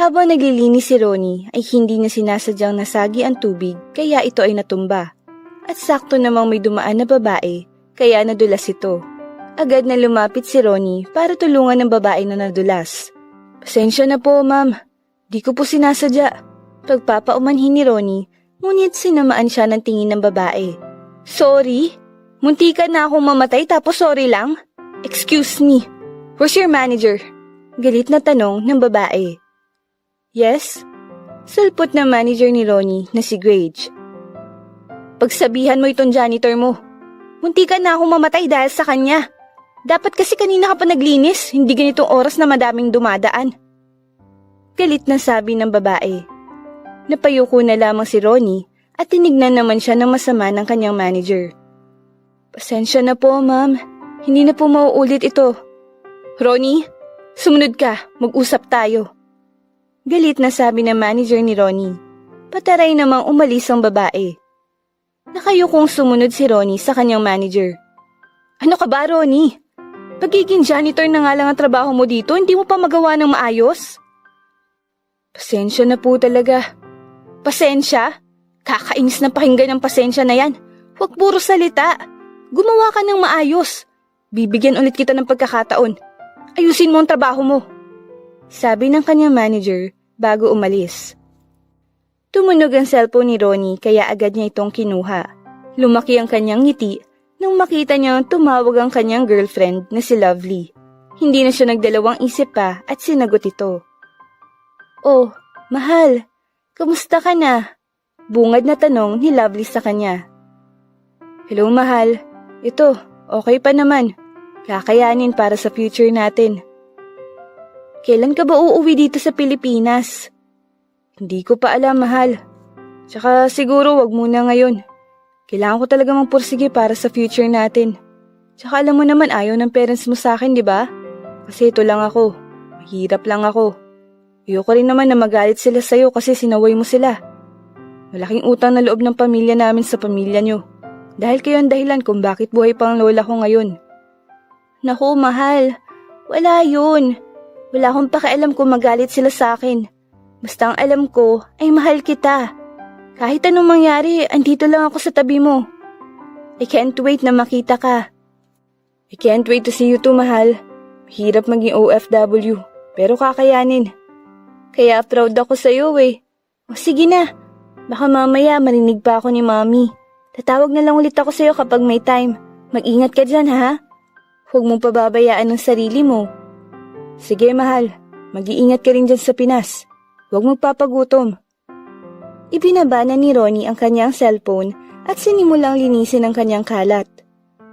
Habang naglilinis si Ronnie ay hindi niya sinasadyang nasagi ang tubig kaya ito ay natumba. At sakto namang may dumaan na babae kaya nadulas ito. Agad na lumapit si Ronnie para tulungan ng babae na nadulas. Pasensya na po ma'am, di ko po sinasadya. Pagpapaumanhin ni Ronnie, ngunit sinamaan siya ng tingin ng babae. Sorry? Muntikan na akong mamatay tapos sorry lang? Excuse me, where's your manager? Galit na tanong ng babae. Yes? Sulpot na manager ni Ronnie na si Gage. Pagsabihan mo itong janitor mo. Muntikan na akong mamatay dahil sa kanya. Dapat kasi kanina ka pa naglinis, hindi ganitong oras na madaming dumadaan. Galit na sabi ng babae. Napayuko na lamang si Ronnie at tinignan naman siya ng masama ng kanyang manager. Pasensya na po ma'am, hindi na po mauulit ito. Ronnie, sumunod ka, mag-usap tayo. Galit na sabi ng manager ni Ronnie. Pataray namang umalis ang babae. Nakayukong sumunod si Ronnie sa kanyang manager. Ano ka ba, Ronnie? Pagiging janitor na nga lang ang trabaho mo dito, hindi mo pa magawa ng maayos? Pasensya na po talaga. Pasensya? Kakainis na pakinggan ng pasensya na yan. Huwag puro salita. Gumawa ka ng maayos. Bibigyan ulit kita ng pagkakataon. Ayusin mo ang trabaho mo. Sabi ng kanyang manager bago umalis. Tumunog ang cellphone ni Ronnie kaya agad niya itong kinuha. Lumaki ang kanyang ngiti nang makita niya tumawag ang kanyang girlfriend na si Lovely. Hindi na siya nagdalawang isip pa at sinagot ito. Oh, mahal, kamusta ka na? Bungad na tanong ni Lovely sa kanya. Hello mahal, ito, okay pa naman. Kakayanin para sa future natin. Kailan ka ba uuwi dito sa Pilipinas? Hindi ko pa alam, mahal. Tsaka siguro wag muna ngayon. Kailangan ko talaga magpursige para sa future natin. Tsaka alam mo naman ayaw ng parents mo sa akin, di ba? Kasi ito lang ako. Mahirap lang ako. Ayoko rin naman na magalit sila sa'yo kasi sinaway mo sila. Malaking utang na loob ng pamilya namin sa pamilya nyo. Dahil kayo ang dahilan kung bakit buhay pa ang lola ko ngayon. Naku, mahal. Wala yun. Wala akong pakialam kung magalit sila sa akin. Basta ang alam ko ay mahal kita. Kahit anong mangyari, andito lang ako sa tabi mo. I can't wait na makita ka. I can't wait to see you too, mahal. Mahirap maging OFW, pero kakayanin. Kaya proud ako sa'yo eh. O sige na, baka mamaya marinig pa ako ni Mami. Tatawag na lang ulit ako sa'yo kapag may time. Mag-ingat ka dyan ha. Huwag mong pababayaan ang sarili mo. Sige mahal, mag-iingat ka rin dyan sa Pinas. Huwag magpapagutom. Ibinaba na ni Ronnie ang kanyang cellphone at sinimulang linisin ang kanyang kalat.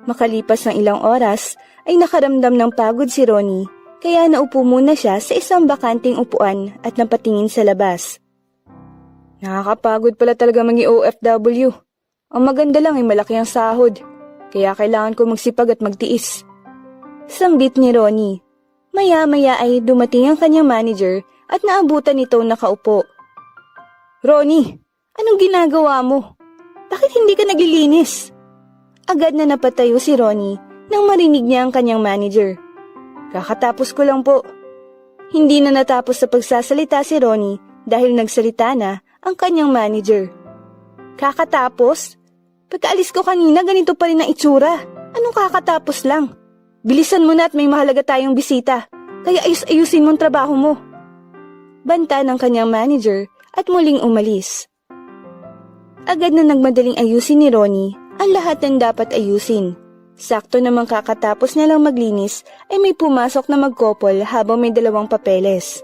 Makalipas ng ilang oras ay nakaramdam ng pagod si Ronnie kaya naupo muna siya sa isang bakanting upuan at napatingin sa labas. Nakakapagod pala talaga maging OFW. Ang maganda lang ay malaki ang sahod, kaya kailangan ko magsipag at magtiis. Sambit ni Ronnie. Maya-maya ay dumating ang kanyang manager at naabutan nito nakaupo. Ronnie, anong ginagawa mo? Bakit hindi ka naglilinis? Agad na napatayo si Ronnie nang marinig niya ang kanyang manager. Kakatapos ko lang po. Hindi na natapos sa pagsasalita si Ronnie dahil nagsalita na ang kanyang manager. Kakatapos? Pagkaalis ko kanina ganito pa rin ang itsura. Anong kakatapos lang? Bilisan mo na at may mahalaga tayong bisita, kaya ayus-ayusin mo ang trabaho mo. Banta ng kanyang manager at muling umalis. Agad na nagmadaling ayusin ni Ronnie ang lahat ng dapat ayusin. Sakto namang kakatapos niya lang maglinis ay may pumasok na mag-couple habang may dalawang papeles.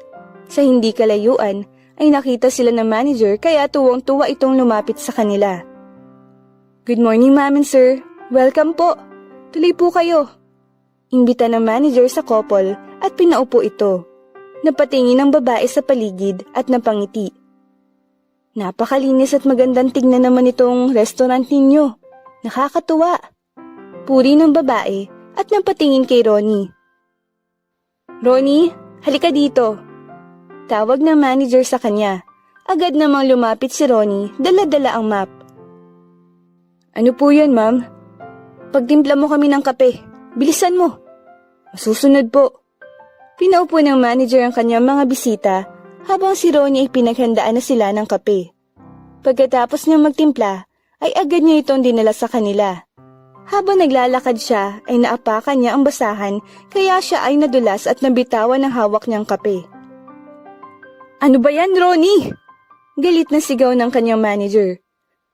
Sa hindi kalayuan ay nakita sila ng manager kaya tuwang-tuwa itong lumapit sa kanila. Good morning ma'am and sir, welcome po. Tuloy po kayo. Imbita ng manager sa couple at pinaupo ito. Napatingin ang babae sa paligid at napangiti. Napakalinis at magandang tignan naman itong restaurant ninyo. Nakakatuwa. Puri ng babae at napatingin kay Ronnie. Ronnie, halika dito. Tawag ng manager sa kanya. Agad namang lumapit si Ronnie, dala-dala ang map. Ano po yan, ma'am? Pagtimpla mo kami ng kape. Bilisan mo. Masusunod po. Pinaupo ng manager ang kanyang mga bisita habang si Ronnie ay pinaghandaan na sila ng kape. Pagkatapos niya magtimpla, ay agad niya itong dinala sa kanila. Habang naglalakad siya, ay naapakan niya ang basahan kaya siya ay nadulas at nabitawan ng hawak niyang kape. "Ano ba yan, Ronnie?" Galit na sigaw ng kanyang manager.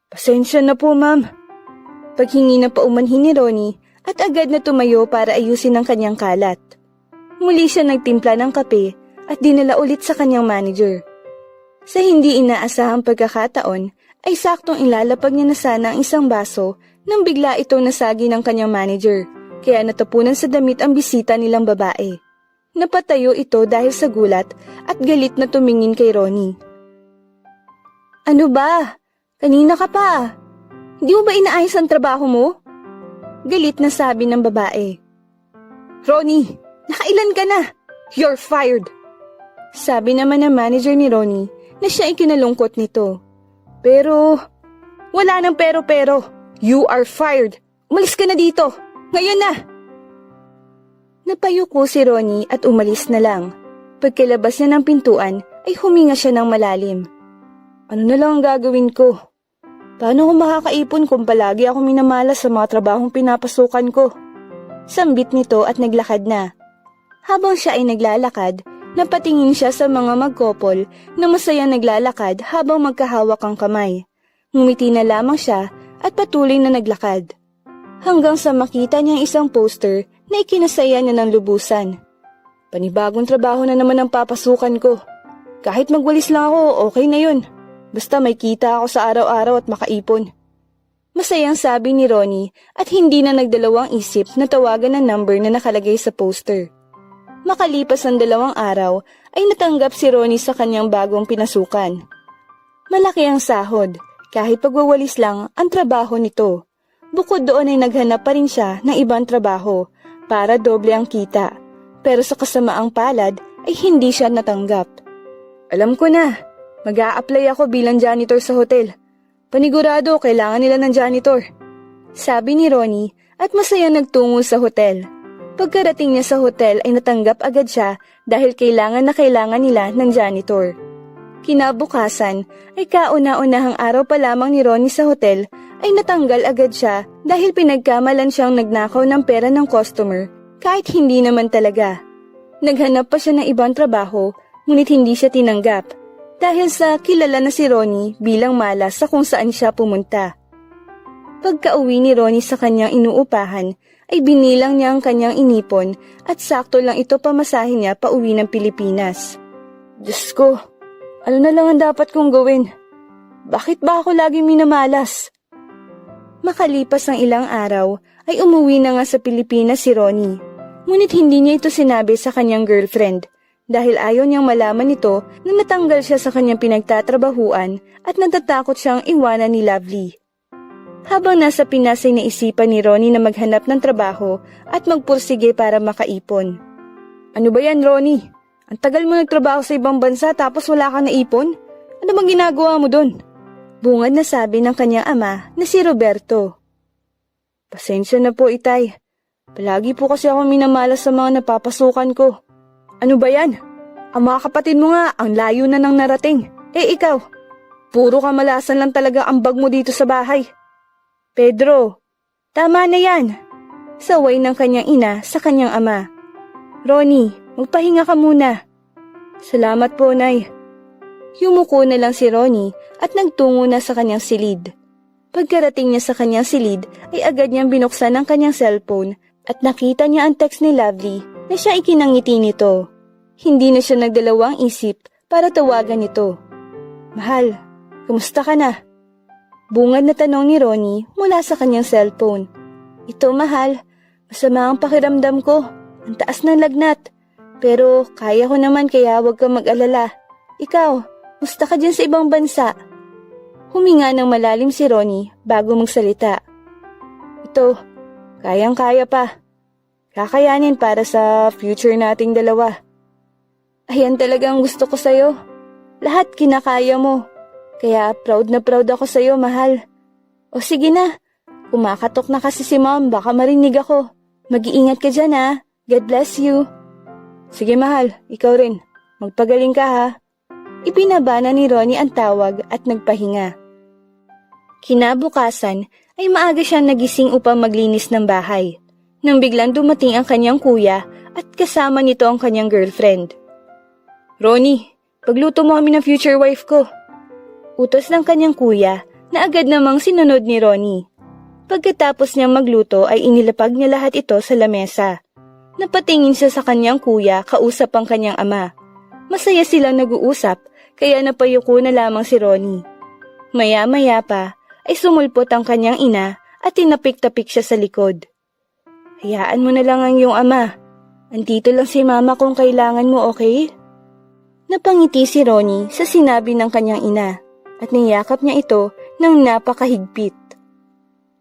"Pasensya na po, ma'am." Paghingi na paumanhin ni Ronnie at agad na tumayo para ayusin ang kanyang kalat. Muli siya nagtimpla ng kape at dinala ulit sa kanyang manager. Sa hindi inaasahang pagkakataon, ay saktong ilalapag niya na sana ang isang baso nang bigla itong nasagi ng kanyang manager, kaya natapunan sa damit ang bisita nilang babae. Napatayo ito dahil sa gulat at galit na tumingin kay Ronnie. "Ano ba? Kanina ka pa. Hindi mo ba inaayos ang trabaho mo?" Galit na sabi ng babae. "Ronnie, nakailan ka na? You're fired!" Sabi naman ng manager ni Ronnie na siya ay kinalungkot nito. "Pero, wala nang pero-pero. You are fired. Umalis ka na dito. Ngayon na!" Napayuko si Ronnie at umalis na lang. Pagkalabas niya ng pintuan ay huminga siya ng malalim. "Ano na lang ang gagawin ko? Paano ko makakaipon kung palagi ako minamalas sa mga trabahong pinapasukan ko?" Sambit nito at naglakad na. Habang siya ay naglalakad, napatingin siya sa mga magkopol na masaya naglalakad habang magkahawak ang kamay. Ngumiti na lamang siya at patuloy na naglakad. Hanggang sa makita niya isang poster na ikinasaya niya ng lubusan. "Panibagong trabaho na naman ang papasukan ko. Kahit magwalis lang ako, okay na yun. Basta may kita ako sa araw-araw at makaipon." Masayang sabi ni Ronnie at hindi na nagdalawang isip na tawagan ang number na nakalagay sa poster. Makalipas ang 2 araw ay natanggap si Ronnie sa kanyang bagong pinasukan. Malaki ang sahod, kahit pagwawalis lang ang trabaho nito. Bukod doon ay naghanap pa rin siya ng ibang trabaho para doble ang kita. Pero sa kasamaang palad ay hindi siya natanggap. "Alam ko na, mag-a-apply ako bilang janitor sa hotel. Panigurado kailangan nila ng janitor," sabi ni Ronnie at masaya nagtungo sa hotel. Pagkarating niya sa hotel ay natanggap agad siya dahil kailangan nila ng janitor. Kinabukasan ay kauna-unahang araw pa lamang ni Ronnie sa hotel ay natanggal agad siya dahil pinagkamalan siyang nagnakaw ng pera ng customer kahit hindi naman talaga. Naghanap pa siya ng ibang trabaho ngunit hindi siya tinanggap dahil sa kilala na si Ronnie bilang malas sa kung saan siya pumunta. Pagka-uwi ni Ronnie sa kanyang inuupahan ay binilang niya ang kanyang inipon at sakto lang ito pamasahin niya pauwi ng Pilipinas. "Diyos ko, ano na lang ang dapat kong gawin? Bakit ba ako laging minamalas?" Makalipas ang ilang araw ay umuwi na nga sa Pilipinas si Ronnie. Ngunit hindi niya ito sinabi sa kanyang girlfriend dahil ayaw niyang malaman nito na natanggal siya sa kanyang pinagtatrabahuan at natatakot siyang iwanan ni Lovely. Habang nasa Pinas ay naisipan ni Ronnie na maghanap ng trabaho at magpursige para makaipon. "Ano ba yan, Ronnie? Ang tagal mo nagtrabaho sa ibang bansa tapos wala kang naipon? Ano bang ginagawa mo dun?" Bungad na sabi ng kanyang ama na si Roberto. "Pasensya na po, Itay. Palagi po kasi ako minamalas sa mga napapasukan ko." "Ano ba yan? Ang mga kapatid mo nga, ang layo na nang narating. Eh ikaw, puro kamalasan lang talaga ang bag mo dito sa bahay." "Pedro, tama na yan." Saway ng kanyang ina sa kanyang ama. "Ronnie, magpahinga ka muna." "Salamat po, Nay." Yumuko na lang si Ronnie at nagtungo na sa kanyang silid. Pagkarating niya sa kanyang silid ay agad niyang binuksan ang kanyang cellphone at nakita niya ang text ni Lovely na siya ikinangiti nito. Hindi na siya nagdalawang isip para tawagan ito. "Mahal, kumusta ka na?" Bungad na tanong ni Ronnie mula sa kanyang cellphone. "Ito, mahal. Masama ang pakiramdam ko. Ang taas ng lagnat. Pero kaya ko naman kaya huwag kang mag-alala. Ikaw, musta ka dyan sa ibang bansa?" Huminga ng malalim si Ronnie bago magsalita. "Ito, kayang-kaya pa. Kakayanin para sa future nating dalawa." "Ayan talaga ang gusto ko sa'yo. Lahat kinakaya mo. Kaya proud na proud ako sa'yo, mahal." "O sige na, kumakatok na kasi si Mom, baka marinig ako. Mag-iingat ka dyan ha. God bless you." "Sige mahal, ikaw rin. Magpagaling ka ha." Ibinaba na ni Ronnie ang tawag at nagpahinga. Kinabukasan ay maaga siyang nagising upang maglinis ng bahay, nang biglang dumating ang kanyang kuya at kasama nito ang kanyang girlfriend. "Ronnie, pagluto mo kami ng future wife ko." Utos ng kanyang kuya na agad namang sinunod ni Ronnie. Pagkatapos niyang magluto ay inilapag niya lahat ito sa lamesa. Napatingin siya sa kanyang kuya kausap ang kanyang ama. Masaya silang nag-uusap kaya napayuko na lamang si Ronnie. Maya-maya pa ay sumulpot ang kanyang ina at tinapik-tapik siya sa likod. "Hayaan mo na lang ang iyong ama. Andito lang si mama kung kailangan mo, okay?" Napangiti si Ronnie sa sinabi ng kanyang ina at niyakap niya ito ng napakahigpit.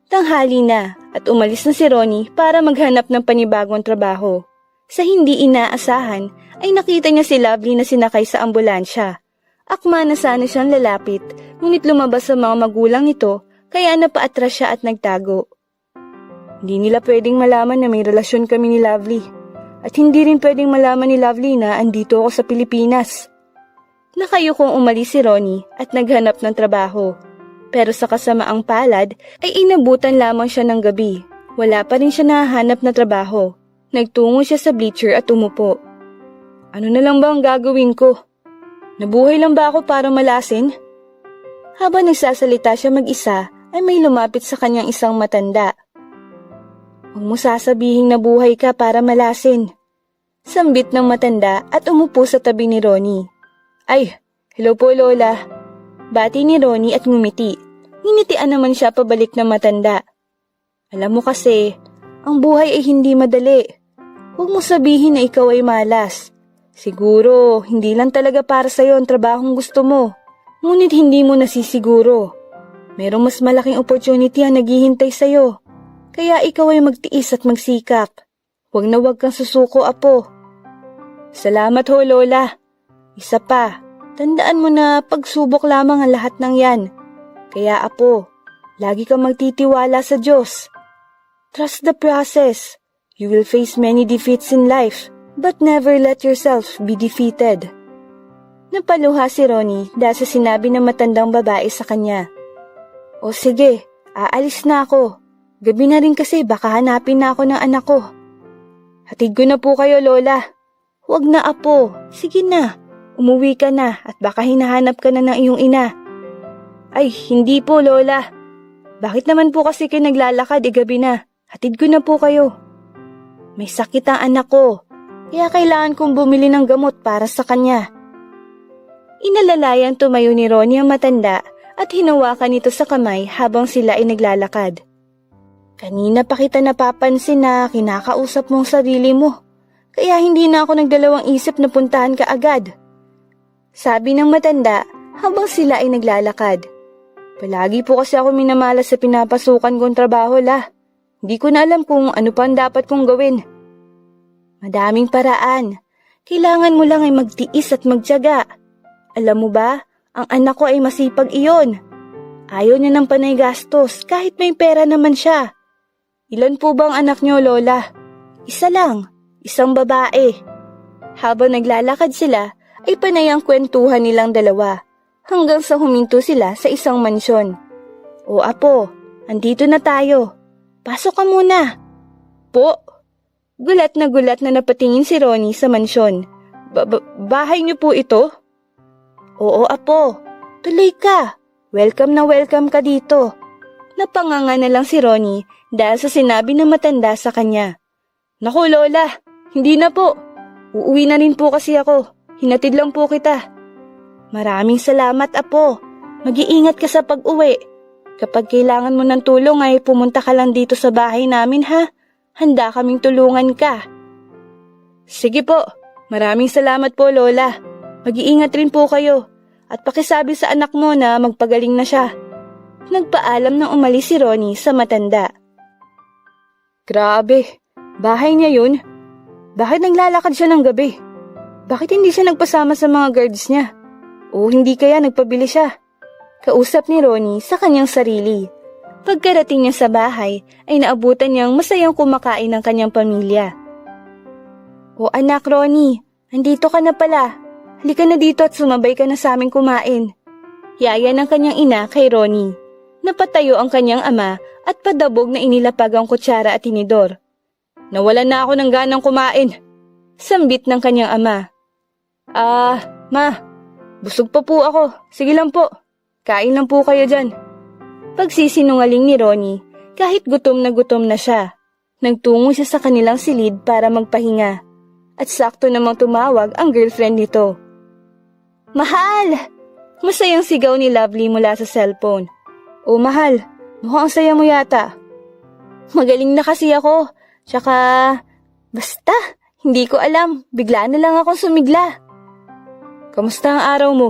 Tanghali na at umalis na si Ronnie para maghanap ng panibagong trabaho. Sa hindi inaasahan ay nakita niya si Lovely na sinakay sa ambulansya. Akma na sana siyang lalapit, ngunit lumabas sa mga magulang nito kaya napaatras siya at nagtago. "Hindi nila pwedeng malaman na may relasyon kami ni Lovely. At hindi rin pwedeng malaman ni Lovely na andito ako sa Pilipinas." Nakayukong umalis si Ronnie at naghanap ng trabaho. Pero sa kasamaang palad ay inabutan lamang siya ng gabi. Wala pa rin siya nahahanap na trabaho. Nagtungo siya sa bleacher at umupo. "Ano na lang ba ang gagawin ko? Nabuhay lang ba ako para malasin?" Habang nagsasalita siya mag-isa ay may lumapit sa kanyang isang matanda. "Huwag mo sasabihing nabuhay ka para malasin." Sambit ng matanda at umupo sa tabi ni Ronnie. "Ay, hello po Lola." Bati ni Ronnie at ngumiti. Nginitian naman siya pabalik ng matanda. "Alam mo kasi, ang buhay ay hindi madali. Huwag mo sabihin na ikaw ay malas. Siguro, hindi lang talaga para sa'yo ang trabahong gusto mo. Ngunit hindi mo nasisiguro. Merong mas malaking opportunity ang naghihintay sa'yo. Kaya ikaw ay magtiis at magsikap. Huwag na huwag kang susuko, apo." "Salamat ho, Lola. Isa pa, tandaan mo na pagsubok lamang ang lahat ng yan. Kaya apo, lagi kang magtitiwala sa Diyos. Trust the process. You will face many defeats in life, but never let yourself be defeated." Napaluha si Ronnie dahil sa sinabi ng matandang babae sa kanya. "O sige, aalis na ako. Gabi na rin kasi baka hanapin na ako ng anak ko." "Hatid ko na po kayo, Lola." "Huwag na apo, sige na. Umuwi ka na at baka hinahanap ka na ng iyong ina." "Ay, hindi po, Lola. Bakit naman po kasi kayo naglalakad gabi na? Hatid ko na po kayo." "May sakit ang anak ko, kaya kailangan kong bumili ng gamot para sa kanya." Inalalayang tumayo ni Ronnie ang matanda at hinawakan ito sa kamay habang sila ay naglalakad. "Kanina pa kita napapansin na kinakausap mong sarili mo, kaya hindi na ako nagdalawang isip na puntahan ka agad." Sabi ng matanda habang sila ay naglalakad. "Palagi po kasi ako minamalas sa pinapasukan kong trabaho, La. Hindi ko na alam kung ano pa ang dapat kong gawin." "Madaming paraan. Kailangan mo lang ay magtiis at magtiyaga. Alam mo ba, ang anak ko ay masipag iyon. Ayaw niya ng panay gastos kahit may pera naman siya." "Ilan po bang anak niyo, Lola?" "Isa lang, isang babae." Habang naglalakad sila, ay panay ang kwentuhan nilang dalawa. Hanggang sa huminto sila sa isang mansyon. "O apo, andito na tayo. Pasok ka muna." "Po?" Gulat na napatingin si Ronnie sa mansyon. Bahay niyo po ito?" "Oo apo, tuloy ka. Welcome na welcome ka dito." Napanganga na lang si Ronnie dahil sa sinabi ng matanda sa kanya. "Naku Lola, hindi na po. Uuwi na rin po kasi ako. Hinatid lang po kita." "Maraming salamat apo. Mag-iingat ka sa pag-uwi. Kapag kailangan mo ng tulong ay pumunta ka lang dito sa bahay namin ha. Handa kaming tulungan ka." "Sige po. Maraming salamat po Lola. Mag-iingat rin po kayo. At pakisabi sa anak mo na magpagaling na siya." Nagpaalam nang umalis si Ronnie sa matanda. "Grabe, bahay niya yun? Bakit naglalakad siya ng gabi? Bakit hindi siya nagpasama sa mga guards niya? O hindi kaya nagpabili siya?" Kausap ni Ronnie sa kanyang sarili. Pagkarating niya sa bahay ay naabutan niyang masayang kumakain ng kanyang pamilya. "O anak Ronnie, andito ka na pala. halika na dito at sumabay ka na sa aming kumain. Yaya ng kanyang ina kay Ronnie. Napatayo ang kanyang ama at padabog na inilapag ang kutsara at tinidor. Nawalan na ako ng ganang kumain. Sambit ng kanyang ama. Ma, busog pa po ako. Sige lang po. Kain lang po kayo dyan. Pagsisinungaling ni Ronnie, kahit gutom na siya. Nagtungo siya sa kanilang silid para magpahinga. At sakto namang tumawag ang girlfriend nito. Mahal! Masayang sigaw ni Lovely mula sa cellphone. Oh mahal, mukhang saya mo yata. Magaling na kasi ako. Tsaka, basta, hindi ko alam. Bigla na lang akong sumigla. Kamusta ang araw mo?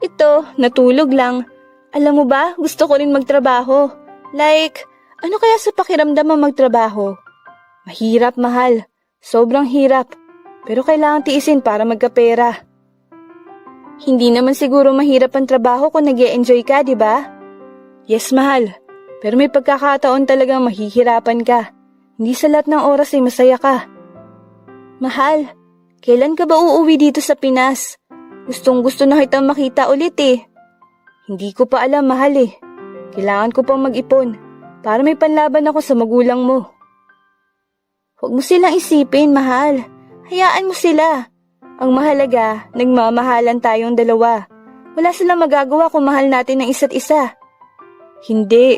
Ito, natulog lang. Alam mo ba, gusto ko rin magtrabaho. Like, ano kaya sa pakiramdam ang magtrabaho? Mahirap, mahal. Sobrang hirap. Pero kailangan tiisin para magkapera. Hindi naman siguro mahirap ang trabaho kung nag-e-enjoy ka, di ba? Yes, mahal. Pero may pagkakataon talagang mahihirapan ka. Hindi sa lahat ng oras ay masaya ka. Mahal, kailan ka ba uuwi dito sa Pinas? Gustong-gusto na kitang makita ulit eh. Hindi ko pa alam, mahal eh. Kailangan ko pang mag-ipon para may panlaban ako sa magulang mo. Huwag mo silang isipin, mahal. Hayaan mo sila. Ang mahalaga, nagmamahalan tayong dalawa. Wala silang magagawa kung mahal natin ng isa't isa. Hindi.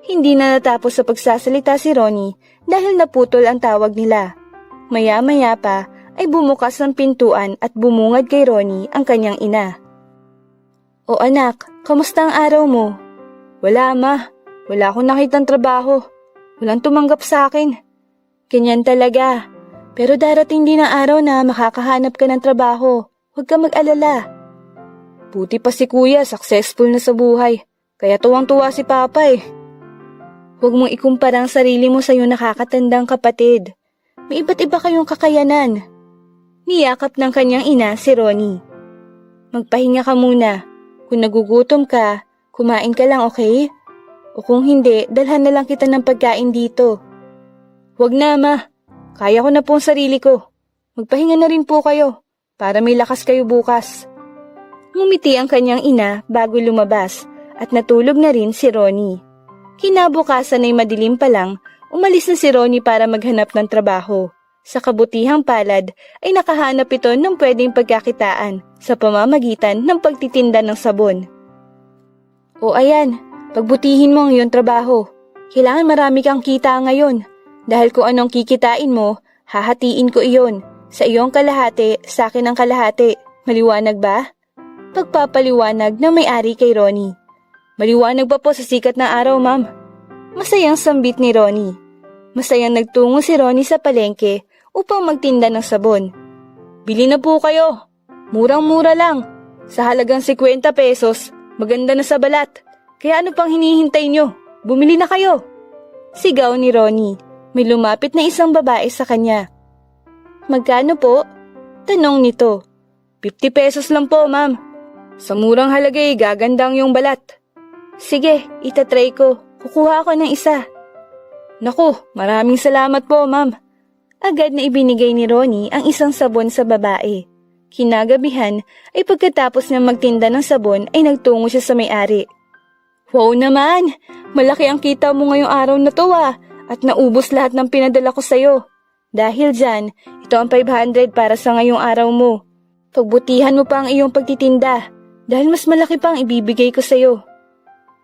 Hindi na natapos sa pagsasalita si Ronnie dahil naputol ang tawag nila. Maya-maya pa ay bumukas ang pintuan at bumungad kay Ronnie ang kanyang ina. O anak, kamusta ang araw mo? Wala ma, wala akong nakitang trabaho. Walang tumanggap sa akin. Ganyan talaga. Pero darating din ang araw na makakahanap ka ng trabaho. Huwag ka mag-alala. Buti pa si kuya, successful na sa buhay. Kaya tuwang-tuwa si papa eh. Huwag mong ikumpara ang sarili mo sa iyong nakakatandang kapatid. May iba't iba kayong kakayanan. Niyakap ng kanyang ina si Ronnie. Magpahinga ka muna. Kung nagugutom ka, kumain ka lang, okay? O kung hindi, dalhan na lang kita ng pagkain dito. Huwag na, ma. Kaya ko na po ang sarili ko. Magpahinga na rin po kayo para may lakas kayo bukas. Ngumiti ang kanyang ina bago lumabas at natulog na rin si Ronnie. Kinabukasan ay madilim pa lang, umalis na si Ronnie para maghanap ng trabaho. Sa kabutihang palad ay nakahanap ito ng pwedeng pagkakitaan sa pamamagitan ng pagtitinda ng sabon. O ayan, pagbutihin mo ang iyong trabaho. Kailangan marami kang kita ngayon. Dahil kung anong kikitain mo, hahatiin ko iyon. Sa iyong kalahati, sa akin ang kalahati. Maliwanag ba? Pagpapaliwanag na may-ari kay Ronnie. Maliwanag ba po sa sikat ng araw, ma'am? Masayang sambit ni Ronnie. Masayang nagtungo si Ronnie sa palengke upang magtinda ng sabon. Bili na po kayo. Murang-mura lang. Sa halagang 50 pesos, maganda na sa balat. Kaya ano pang hinihintay nyo? Bumili na kayo. Sigaw ni Ronnie. May lumapit na isang babae sa kanya. Magkano po? Tanong nito. 50 pesos lang po, ma'am. Sa murang halaga gagandang yung balat. Sige, itatry ko. Kukuha ako ng isa. Naku, maraming salamat po, ma'am. Agad na ibinigay ni Ronnie ang isang sabon sa babae. Kinagabihan ay pagkatapos niya magtinda ng sabon ay nagtungo siya sa may-ari. Wow naman! Malaki ang kita mo ngayong araw na to at naubos lahat ng pinadala ko sa'yo. Dahil dyan, ito ang 500 para sa ngayong araw mo. Pagbutihan mo pa ang iyong pagtitinda dahil mas malaki pa ang ibibigay ko sa'yo.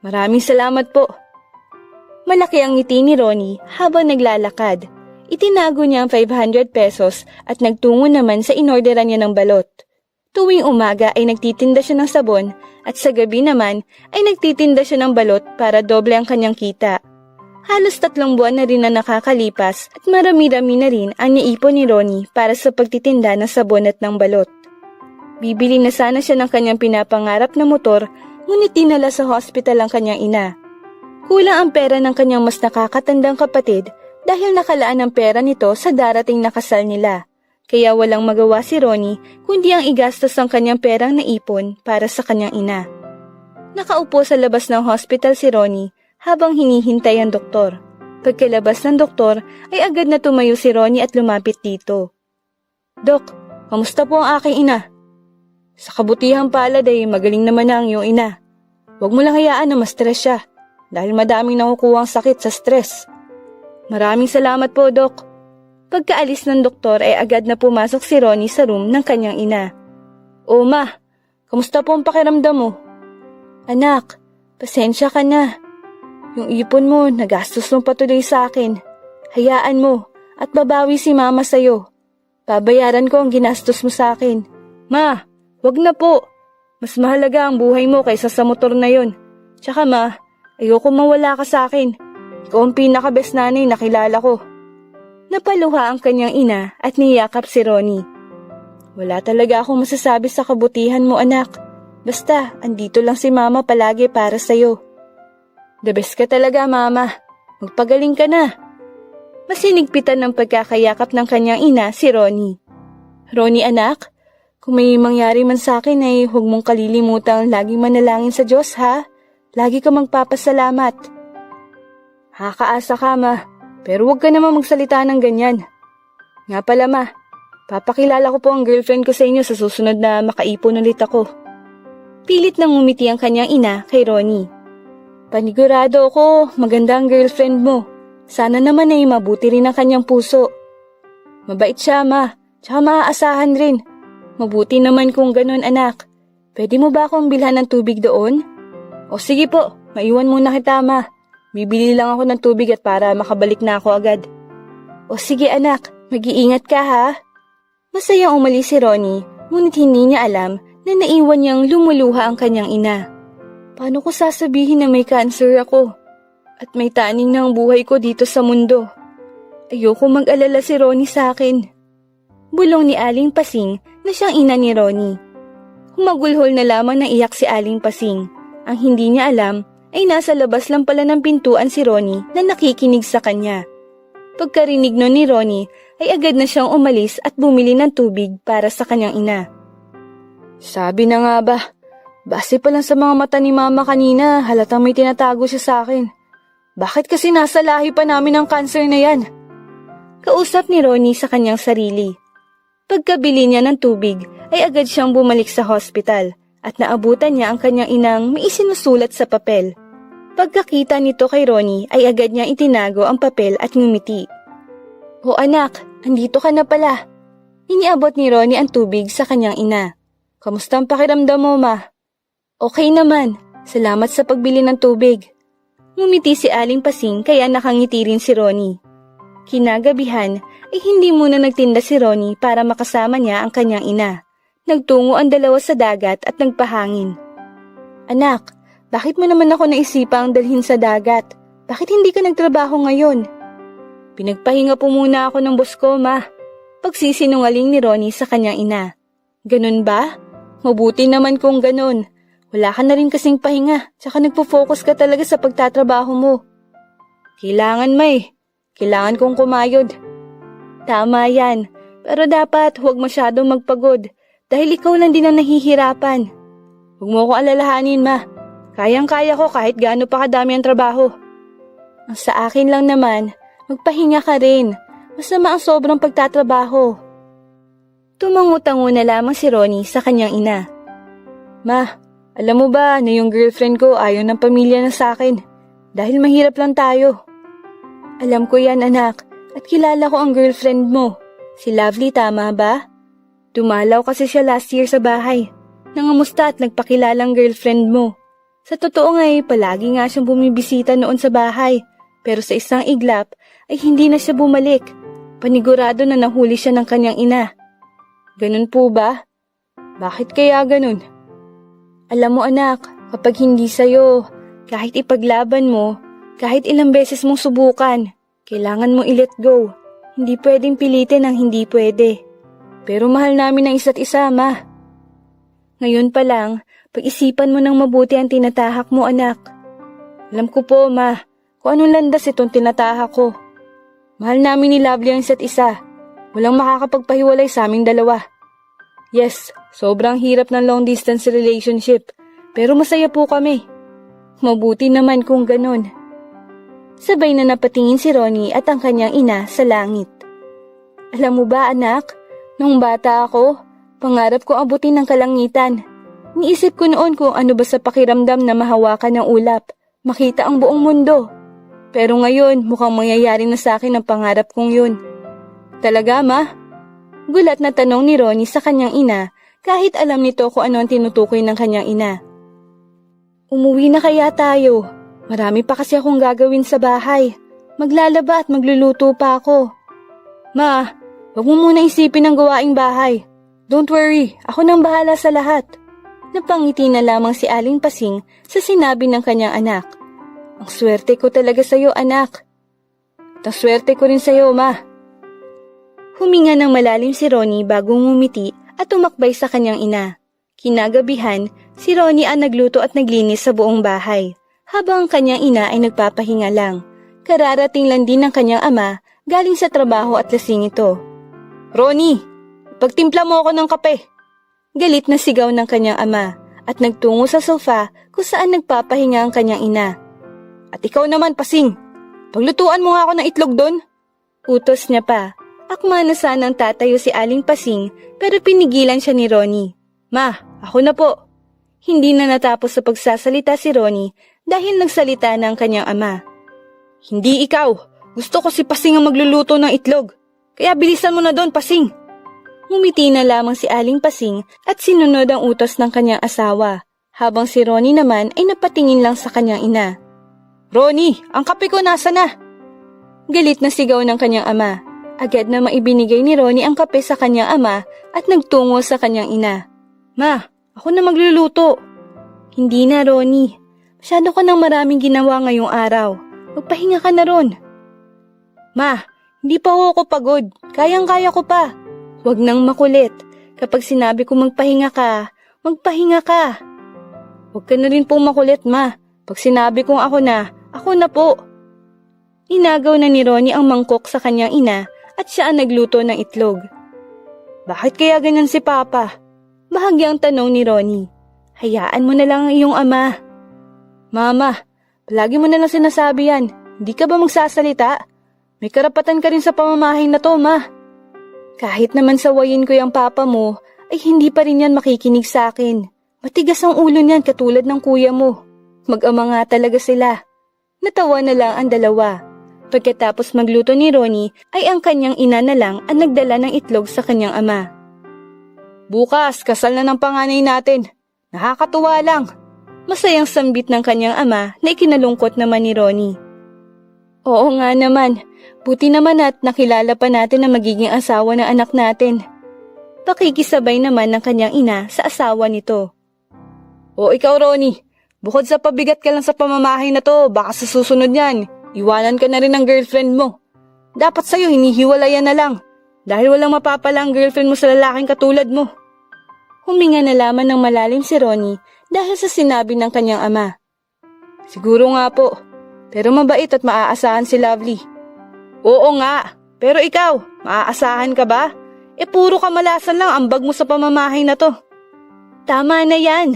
Maraming salamat po. Malaki ang ngiti ni Ronnie habang naglalakad. Itinago niya ang 500 pesos at nagtungo naman sa inorderan niya ng balot. Tuwing umaga ay nagtitinda siya ng sabon at sa gabi naman ay nagtitinda siya ng balot para doble ang kanyang kita. Halos 3 buwan na rin na nakakalipas at marami-rami na rin ang naipon ni Ronnie para sa pagtitinda ng sabon at ng balot. Bibili na sana siya ng kanyang pinapangarap na motor, ngunit dinala sa hospital ang kanyang ina. Kulang ang pera ng kanyang mas nakakatandang kapatid dahil nakalaan ang pera nito sa darating na kasal nila. Kaya walang magawa si Ronnie kundi ang igastos ang kanyang perang naipon para sa kanyang ina. Nakaupo sa labas ng hospital si Ronnie habang hinihintay ang doktor. Pagkalabas ng doktor ay agad na tumayo si Ronnie at lumapit dito. Dok, kamusta po ang aking ina? Sa kabutihang palad ay magaling naman na ang iyong ina. Huwag mo lang hayaan na ma-stress siya dahil madaming nakukuhang sakit sa stress. Maraming salamat po, Dok. Pagkaalis ng doktor ay agad na pumasok si Ronnie sa room ng kanyang ina. O ma, kamusta po ang pakiramdam mo? Anak, pasensya ka na. Yung ipon mo, nagastos mo patuloy sa akin. Hayaan mo at babawi si mama sa'yo. Babayaran ko ang ginastos mo sa akin. Ma, wag na po. Mas mahalaga ang buhay mo kaysa sa motor na yon. Tsaka ma, ayoko mawala ka sa akin. Ikaw ang pinaka-best nanay na kilala ko. Napaluha ang kanyang ina at niyakap si Ronnie. Wala talaga akong masasabi sa kabutihan mo, anak. Basta, andito lang si mama palagi para sa'yo. The best ka talaga, mama. Magpagaling ka na. Masinigpitan ng pagkakayakap ng kanyang ina si Ronnie. Ronnie, anak, kung may mangyari man sa akin ay huwag mong kalilimutang laging manalangin sa Diyos, ha? Lagi ka magpapasalamat. Hakaasa ka, ma. Pero huwag ka naman magsalita ng ganyan. Nga pala, ma. Papakilala ko po ang girlfriend ko sa inyo sa susunod na makaipon ulit ako. Pilit nang umiti ang kanyang ina kay Ronnie. Panigurado ako, maganda ang girlfriend mo. Sana naman ay mabuti rin ang kanyang puso. Mabait siya, ma. Tsaka maaasahan rin. Mabuti naman kung ganun, anak. Pwede mo ba akong bilhan ng tubig doon? O sige po, maiwan muna kita, ma. Bibili lang ako ng tubig at para makabalik na ako agad. O sige, anak. Mag-iingat ka, ha? Masayang umalis si Ronnie, ngunit hindi niya alam na naiwan niyang lumuluha ang kanyang ina. Paano ko sasabihin na may cancer ako? At may taning na ang buhay ko dito sa mundo. Ayoko mag-alala si Ronnie sa akin. Bulong ni Aling Pasing na siyang ina ni Ronnie. Humagulhol na lamang na iyak si Aling Pasing. Ang hindi niya alam ay nasa labas lang pala ng pintuan si Ronnie na nakikinig sa kanya. Pagkarinig nun ni Ronnie ay agad na siyang umalis at bumili ng tubig para sa kanyang ina. Sabi na nga ba, base pa lang sa mga mata ni mama kanina halatang may tinatago siya sa akin. Bakit kasi nasa lahi pa namin ang cancer na yan? Kausap ni Ronnie sa kanyang sarili. Pagkabili niya ng tubig ay agad siyang bumalik sa hospital at naabutan niya ang kanyang inang may isinusulat sa papel. Pagkakita nito kay Ronnie ay agad niya itinago ang papel at ngumiti. O anak, andito ka na pala. Iniabot ni Ronnie ang tubig sa kanyang ina. Kamusta ang pakiramdam mo, ma? Okay naman. Salamat sa pagbili ng tubig. Ngumiti si Aling Pasing kaya nakangiti rin si Ronnie. Kinagabihan ay hindi muna nagtinda si Ronnie para makasama niya ang kanyang ina. Nagtungo ang dalawa sa dagat at nagpahangin. Anak, bakit mo naman ako naisipang dalhin sa dagat? Bakit hindi ka nagtrabaho ngayon? Pinagpahinga po muna ako ng boss ko, ma. Pagsisinungaling ni Ronnie sa kanyang ina. Ganun ba? Mabuti naman kung ganun. Wala ka na rin kasing pahinga, tsaka nagpo-focus ka talaga sa pagtatrabaho mo. Kailangan, May. Kailangan kong kumayod. Tama yan, pero dapat huwag masyadong magpagod dahil ikaw lang din ang nahihirapan. Huwag mo ko alalahanin, ma. Kayang-kaya ko kahit gaano pa kadami ang trabaho. Ang sa akin lang naman, magpahinga ka rin. Masama ang sobrang pagtatrabaho. Tumango-tango na lamang si Ronnie sa kanyang ina. Ma, alam mo ba na yung girlfriend ko ayaw ng pamilya na sa akin dahil mahirap lang tayo. Alam ko yan, anak, at kilala ko ang girlfriend mo. Si Lovely, tama ba? Dumalaw kasi siya last year sa bahay. Nangamusta at nagpakilalang girlfriend mo. Sa totoo nga palagi nga siyang bumibisita noon sa bahay. Pero sa isang iglap ay hindi na siya bumalik. Panigurado na nahuli siya ng kanyang ina. Ganun po ba? Bakit kaya ganun? Alam mo anak, kapag hindi sa'yo, kahit ipaglaban mo, kahit ilang beses mong subukan, kailangan mo i-let go. Hindi pwedeng pilitin ang hindi pwede. Pero mahal namin ang isa't isa, ma. Ngayon pa lang, pag-isipan mo ng mabuti ang tinatahak mo, anak. Alam ko po, ma, kung anong landas itong tinatahak ko. Mahal namin ni Lovely ang isa't isa. Walang makakapagpahiwalay sa aming dalawa. Yes, sobrang hirap ng long-distance relationship, pero masaya po kami. Mabuti naman kung ganun. Sabay na napatingin si Ronnie at ang kanyang ina sa langit. Alam mo ba anak, nung bata ako, Pangarap ko abutin ng kalangitan. Niisip ko noon kung ano ba sa pakiramdam na mahawakan ng ulap, makita ang buong mundo. Pero ngayon, mukhang mangyayari na sa akin ang pangarap kong yun. Talaga, Ma? Gulat na tanong ni Ronnie sa kanyang ina, kahit alam nito kung ano ang tinutukoy ng kanyang ina. Umuwi na kaya tayo? Marami pa kasi akong gagawin sa bahay. Maglalaba at magluluto pa ako. Ma, wag mo muna isipin ang gawaing bahay. Don't worry, ako nang bahala sa lahat. Napangiti na lamang si Aling Pasing sa sinabi ng kanyang anak. Ang swerte ko talaga sa'yo, anak. At ang swerte ko rin sa'yo, Ma. Huminga ng malalim si Ronnie bago ngumiti at tumakbay sa kanyang ina. Kinagabihan, si Ronnie ang nagluto at naglinis sa buong bahay, habang ang kanyang ina ay nagpapahinga lang. Kararating lang din ng kanyang ama galing sa trabaho at lasing ito. Ronnie, pagtimpla mo ako ng kape. Galit na sigaw ng kanyang ama at nagtungo sa sofa kung saan nagpapahinga ang kanyang ina. At ikaw naman, Pasing, paglutuan mo nga ako ng itlog doon. Utos niya pa. Akma na sanang tatayo si Aling Pasing pero pinigilan siya ni Ronnie. Ma, ako na po. Hindi na natapos sa pagsasalita si Ronnie dahil nagsalita na ang kanyang ama. Hindi ikaw. Gusto ko si Pasing ang magluluto ng itlog. Kaya bilisan mo na doon, Pasing. Ngumiti na lamang si Aling Pasing at sinunod ang utos ng kanyang asawa, habang si Ronnie naman ay napatingin lang sa kanyang ina. Ronnie, ang kape ko nasa na? Galit na sigaw ng kanyang ama. Agad na maibinigay ni Ronnie ang kape sa kanyang ama at nagtungo sa kanyang ina. Ma, ako na magluluto. Hindi na, Ronnie. Masyado ko nang maraming ginawa ngayong araw. Magpahinga ka na ron. Ma, hindi pa ako pagod. Kayang-kaya ko pa. Huwag nang makulit. Kapag sinabi ko magpahinga ka, magpahinga ka. Huwag ka na rin pong makulit, Ma. Pag sinabi kong ako na po. Inagaw na ni Ronnie ang mangkok sa kanyang ina at siya ang nagluto ng itlog. Bakit kaya ganyan si Papa? Bahagyang tanong ni Ronnie. Hayaan mo na lang ang iyong ama. Mama, palagi mo na lang sinasabi yan. Hindi ka ba magsasalita? May karapatan ka rin sa pamamahay na to, Ma. Kahit naman sawayin ko yung papa mo, ay hindi pa rin yan makikinig sa akin. Matigas ang ulo niyan katulad ng kuya mo. Mag-ama nga talaga sila. Natawa na lang ang dalawa. Pagkatapos magluto ni Ronnie, ay ang kanyang ina na lang ang nagdala ng itlog sa kanyang ama. Bukas, kasal na ng panganay natin. Nakakatuwa lang. Masayang sambit ng kanyang ama na ikinalungkot naman ni Ronnie. Oo nga naman. Buti naman at nakilala pa natin na magiging asawa ng anak natin. Pakikisabay naman ng kanyang ina sa asawa nito. O ikaw, Ronnie, bukod sa pabigat ka lang sa pamamahay na to, baka sa susunod yan, iwanan ka na rin ng girlfriend mo. Dapat sa'yo hinihiwalayan na lang, dahil walang mapapala ang girlfriend mo sa lalaking katulad mo. Huminga na lamang ng malalim si Ronnie dahil sa sinabi ng kanyang ama. Siguro nga po, pero mabait at maaasahan si Lovely. Oo nga, pero ikaw, maaasahan ka ba? Puro kamalasan lang ambag mo sa pamamahay na to. Tama na yan.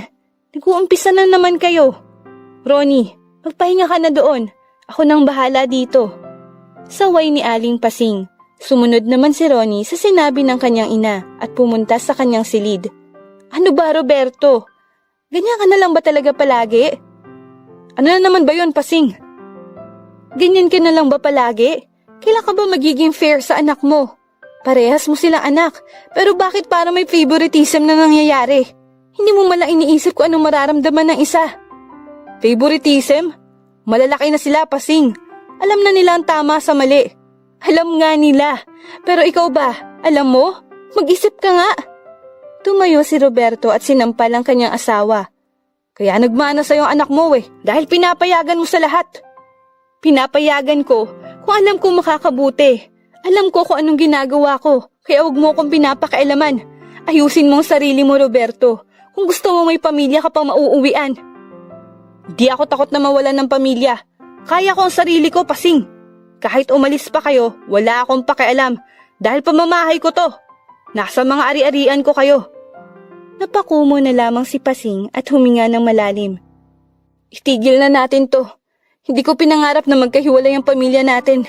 Nag-uumpisa na naman kayo. Ronnie, magpahinga ka na doon. Ako nang bahala dito. Saway ni Aling Pasing. Sumunod naman si Ronnie sa sinabi ng kanyang ina at pumunta sa kanyang silid. Ano ba, Roberto? Ganyan ka na lang ba talaga palagi? Ano na naman ba yun, Pasing? Ganyan ka na lang ba palagi? Kailan ka ba magiging fair sa anak mo? Parehas mo silang anak, pero bakit para may favoritism na nangyayari? Hindi mo malang iniisip kung anong mararamdaman ng isa. Favoritism? Malalaki na sila, Pasing. Alam na nila ang tama sa mali. Alam nga nila. Pero ikaw ba? Alam mo? Mag-isip ka nga. Tumayo si Roberto at sinampal ang kanyang asawa. Kaya nagmana sa'yo ang anak mo dahil pinapayagan mo sa lahat. Pinapayagan ko kung alam ko makakabuti. Alam ko kung anong ginagawa ko, kaya huwag mo akong pinapakailaman. Ayusin mo ang sarili mo, Roberto. Kung gusto mo may pamilya ka pang mauuwian. Di ako takot na mawalan ng pamilya. Kaya ko ang sarili ko, Pasing. Kahit umalis pa kayo, wala akong pakialam. Dahil pamamahay ko to. Nasa mga ari-arian ko kayo. Napakumo na lamang si Pasing at huminga ng malalim. Itigil na natin to. Hindi ko pinangarap na magkahiwalay ang pamilya natin.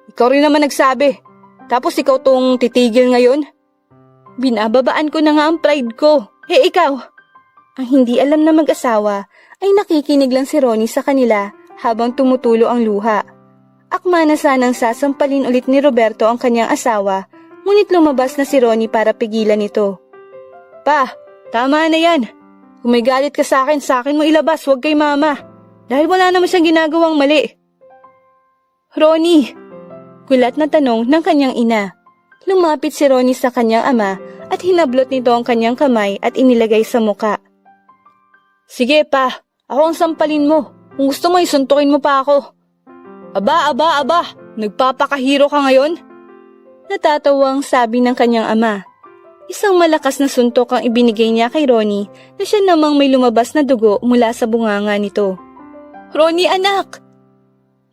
Ikaw rin naman nagsabi. Tapos ikaw tong titigil ngayon? Binababaan ko na nga ang pride ko. Ikaw? Ang hindi alam na mag-asawa ay nakikinig lang si Ronnie sa kanila habang tumutulo ang luha. Akma na sanang sasampalin ulit ni Roberto ang kanyang asawa, ngunit lumabas na si Ronnie para pigilan ito. Pa, tama na yan. Kung may galit ka sa akin mo ilabas, huwag kay mama. Dahil wala naman siyang ginagawang mali. Ronnie, gulat na tanong ng kanyang ina. Lumapit si Ronnie sa kanyang ama at hinablot nito ang kanyang kamay at inilagay sa muka. Sige pa, ako ang sampalin mo. Kung gusto mo isuntukin mo pa ako. Aba, nagpapakahiro ka ngayon? Natatawang sabi ng kanyang ama. Isang malakas na suntok ang ibinigay niya kay Ronnie na siya namang may lumabas na dugo mula sa bunganga nito. Ronnie, anak!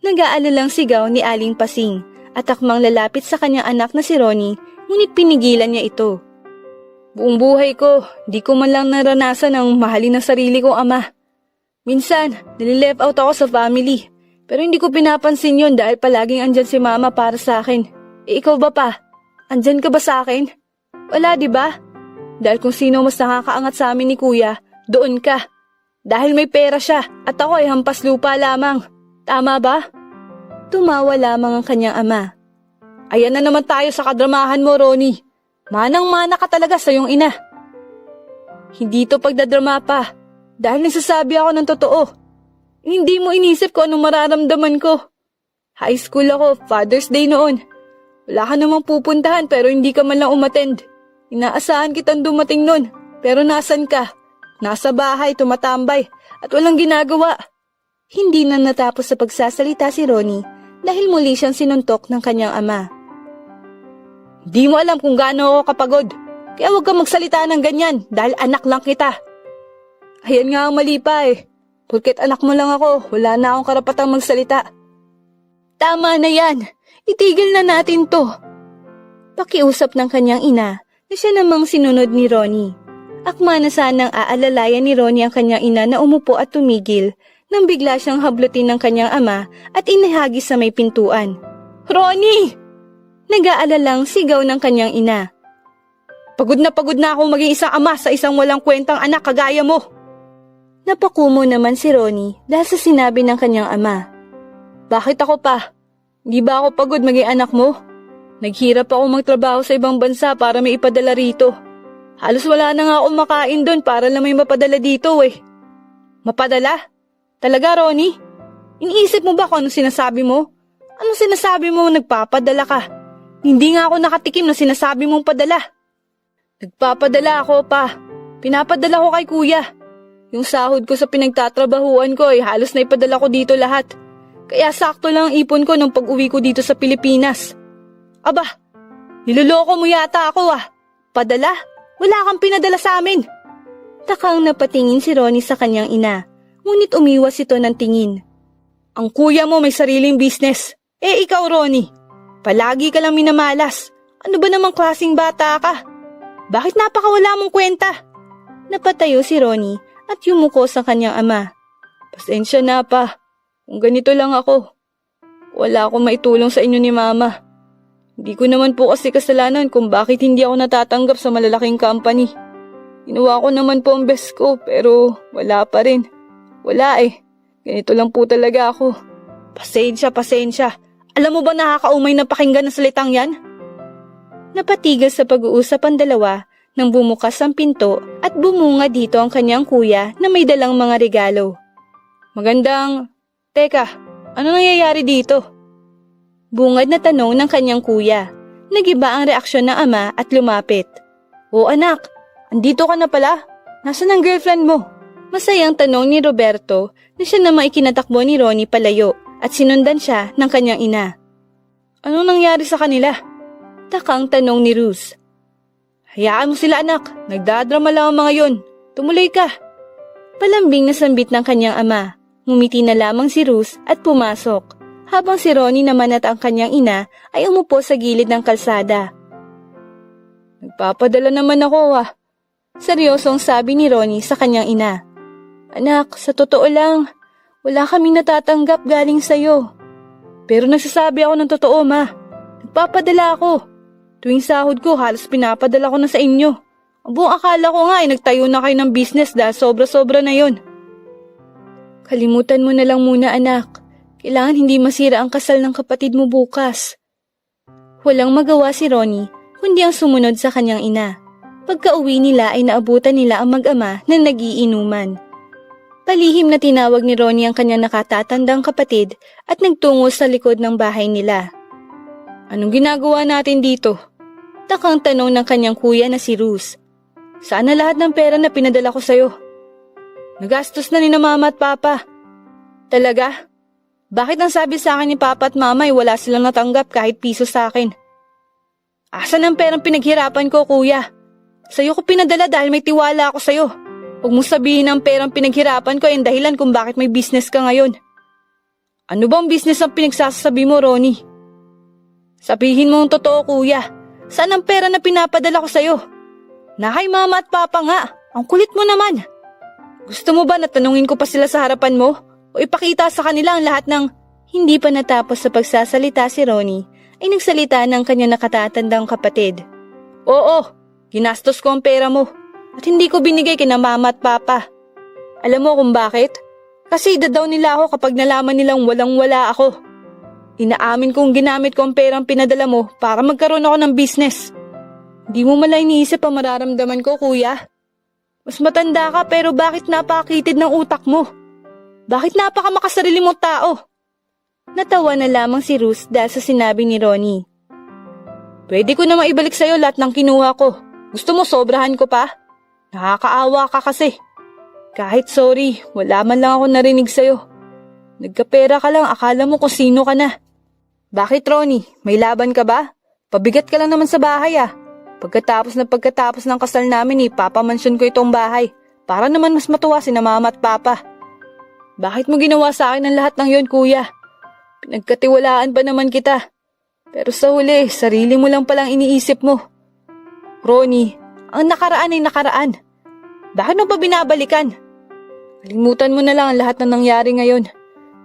Nag-aalalang sigaw ni Aling Pasing at akmang lalapit sa kanyang anak na si Ronnie, ngunit pinigilan niya ito. Buong buhay ko, di ko man lang naranasan ang mahalin ng sarili kong ama. Minsan, nalileft out ako sa family, pero hindi ko pinapansin yon dahil palaging andyan si mama para sa akin. Ikaw ba pa? Andyan ka ba sa akin? Wala, di ba? Dahil kung sino mas nakakaangat sa amin ni kuya, doon ka. Dahil may pera siya at ako ay hampas lupa lamang. Tama ba? Tumawa lamang ang kanyang ama. Ayan na naman tayo sa kadramahan mo, Ronnie. Manang-mana ka talaga sa iyong ina. Hindi to pagdadrama pa, dahil nagsasabi ako ng totoo. Hindi mo inisip ko anong mararamdaman ko. High school ako, Father's Day noon. Wala ka namang pupuntahan pero hindi ka man lang umattend. Inaasahan kitang dumating noon, pero nasan ka? Nasa bahay, tumatambay, at walang ginagawa. Hindi na natapos sa pagsasalita si Ronnie dahil muli siyang sinuntok ng kanyang ama. Di mo alam kung gaano ako kapagod, kaya huwag kang magsalita ng ganyan dahil anak lang kita. Ayan nga ang mali pa eh. Porket anak mo lang ako, wala na akong karapatang magsalita. Tama na yan, itigil na natin to. Pakiusap ng kanyang ina na siya namang sinunod ni Ronnie. Akma na sanang aalalayan ni Ronnie ang kanyang ina na umupo at tumigil nang bigla siyang hablutin ng kanyang ama at inihagis sa may pintuan. Ronnie! Nag-aalalang sigaw ng kanyang ina. Pagod na akong maging isang ama sa isang walang kwentang anak kagaya mo. Napakumo naman si Ronnie dahil sa sinabi ng kanyang ama. Bakit ako pa? Di ba ako pagod maging anak mo? Naghirap ako magtrabaho sa ibang bansa para may ipadala rito. Halos wala na nga akong makain doon para lang may mapadala dito eh. Mapadala? Talaga, Ronnie? Iniisip mo ba kung ano sinasabi mo? Ano sinasabi mo nagpapadala ka? Hindi nga ako nakatikim na sinasabi mong padala. Nagpapadala ako pa. Pinapadala ko kay kuya. Yung sahod ko sa pinagtatrabahuan ko ay halos na ipadala ko dito lahat. Kaya sakto lang ang ipon ko nung pag-uwi ko dito sa Pilipinas. Aba, niloloko mo yata ako ah. Padala? Wala kang pinadala sa amin. Takang napatingin si Ronnie sa kanyang ina, ngunit umiwas ito ng tingin. Ang kuya mo may sariling business. Ikaw, Ronnie, palagi ka lang minamalas. Ano ba namang klaseng bata ka? Bakit napakawala mong kwenta? Napatayo si Ronnie at yumuko sa kanyang ama. Pasensya na pa, kung ganito lang ako. Wala akong maitulong sa inyo ni mama. Hindi ko naman po kasi kasalanan kung bakit hindi ako natatanggap sa malalaking company. Ginawa ko naman po ang best ko pero wala pa rin. Wala eh, ganito lang po talaga ako. Pasensya. Alam mo ba nakakaumay na pakinggan ng salitang yan? Napatigil sa pag-uusap ang dalawa nang bumukas ang pinto at bumunga dito ang kanyang kuya na may dalang mga regalo. Teka, ano nangyayari dito? Bungad na tanong ng kanyang kuya. Nagiba ang reaksyon ng ama at lumapit. O anak, andito ka na pala? Nasaan ang girlfriend mo? Masayang tanong ni Roberto na siya namang ikinatakbo ni Ronnie palayo at sinundan siya ng kanyang ina. Anong nangyari sa kanila? Takang tanong ni Ruth. Hayaan mo sila anak, nagdadrama lang ang mga yon. Tumuloy ka. Palambing na sambit ng kanyang ama. Ngumiti na lamang si Ruth at pumasok. Habang si Ronnie naman at ang kanyang ina ay umupo sa gilid ng kalsada. Nagpapadala naman ako ah. Seryosong sabi ni Ronnie sa kanyang ina. Anak, sa totoo lang, wala kaming natatanggap galing sa'yo. Pero nagsasabi ako ng totoo ma. Nagpapadala ako. Tuwing sahod ko, halos pinapadala ko na sa inyo. Ang buong akala ko nga ay nagtayo na kayo ng business dahil sobra-sobra na yon. Kalimutan mo na lang muna anak. Kailangan hindi masira ang kasal ng kapatid mo bukas. Walang magawa si Ronnie, kundi ang sumunod sa kanyang ina. Pagka-uwi nila ay naabutan nila ang mag-ama na nagiinuman. Palihim na tinawag ni Ronnie ang kanyang nakatatandang kapatid at nagtungo sa likod ng bahay nila. Anong ginagawa natin dito? Takang tanong ng kanyang kuya na si Ruz. Saan na lahat ng pera na pinadala ko sa'yo? Nagastos na ni na mama at papa. Talaga? Bakit ang sabi sa akin ni papa at mama ay wala silang natanggap kahit piso sa akin? Asan ang perang pinaghirapan ko, kuya? Sa'yo ko pinadala dahil may tiwala ako sa'yo. Huwag mo sabihin ang perang pinaghirapan ko ay ang dahilan kung bakit may business ka ngayon. Ano bang business ang pinagsasabi mo, Ronnie? Sabihin mo ang totoo, kuya. Saan ang pera na pinapadala ko sa'yo? Na kay mama at papa nga. Ang kulit mo naman. Gusto mo ba na tanungin ko pa sila sa harapan mo? O ipakita sa kanila ang lahat ng... Hindi pa natapos sa pagsasalita si Ronnie, ay nagsalita ng kanyang nakatatandang kapatid. Oo, ginastos ko ang pera mo. At hindi ko binigay kina mama at papa. Alam mo kung bakit? Kasi idadaw nila ako kapag nalaman nilang walang-wala ako. Inaamin kong ginamit ko ang perang pinadala mo para magkaroon ako ng business. Hindi mo malay iniisip ang mararamdaman ko, kuya. Mas matanda ka pero bakit napakitid ng utak mo? Bakit napakamakasarili mong tao? Natawa na lamang si Ruz dahil sa sinabi ni Ronnie. Pwede ko na maibalik sa'yo lahat ng kinuha ko. Gusto mo sobrahan ko pa? Nakakaawa ka kasi. Kahit sorry, wala man lang ako narinig sa'yo. Nagkapera ka lang, akala mo kung sino ka na. Bakit, Ronnie? May laban ka ba? Pabigat ka lang naman sa bahay ah. Pagkatapos ng kasal namin ipapamansyon ko itong bahay para naman mas matuwa si na mama at papa. Bakit mo ginawa sa akin ang lahat ng yon, kuya? Pinagkatiwalaan pa naman kita. Pero sa huli, sarili mo lang palang iniisip mo. Ronnie, ang nakaraan ay nakaraan. Bakit mo pa binabalikan? Kalimutan mo na lang ang lahat na nangyari ngayon.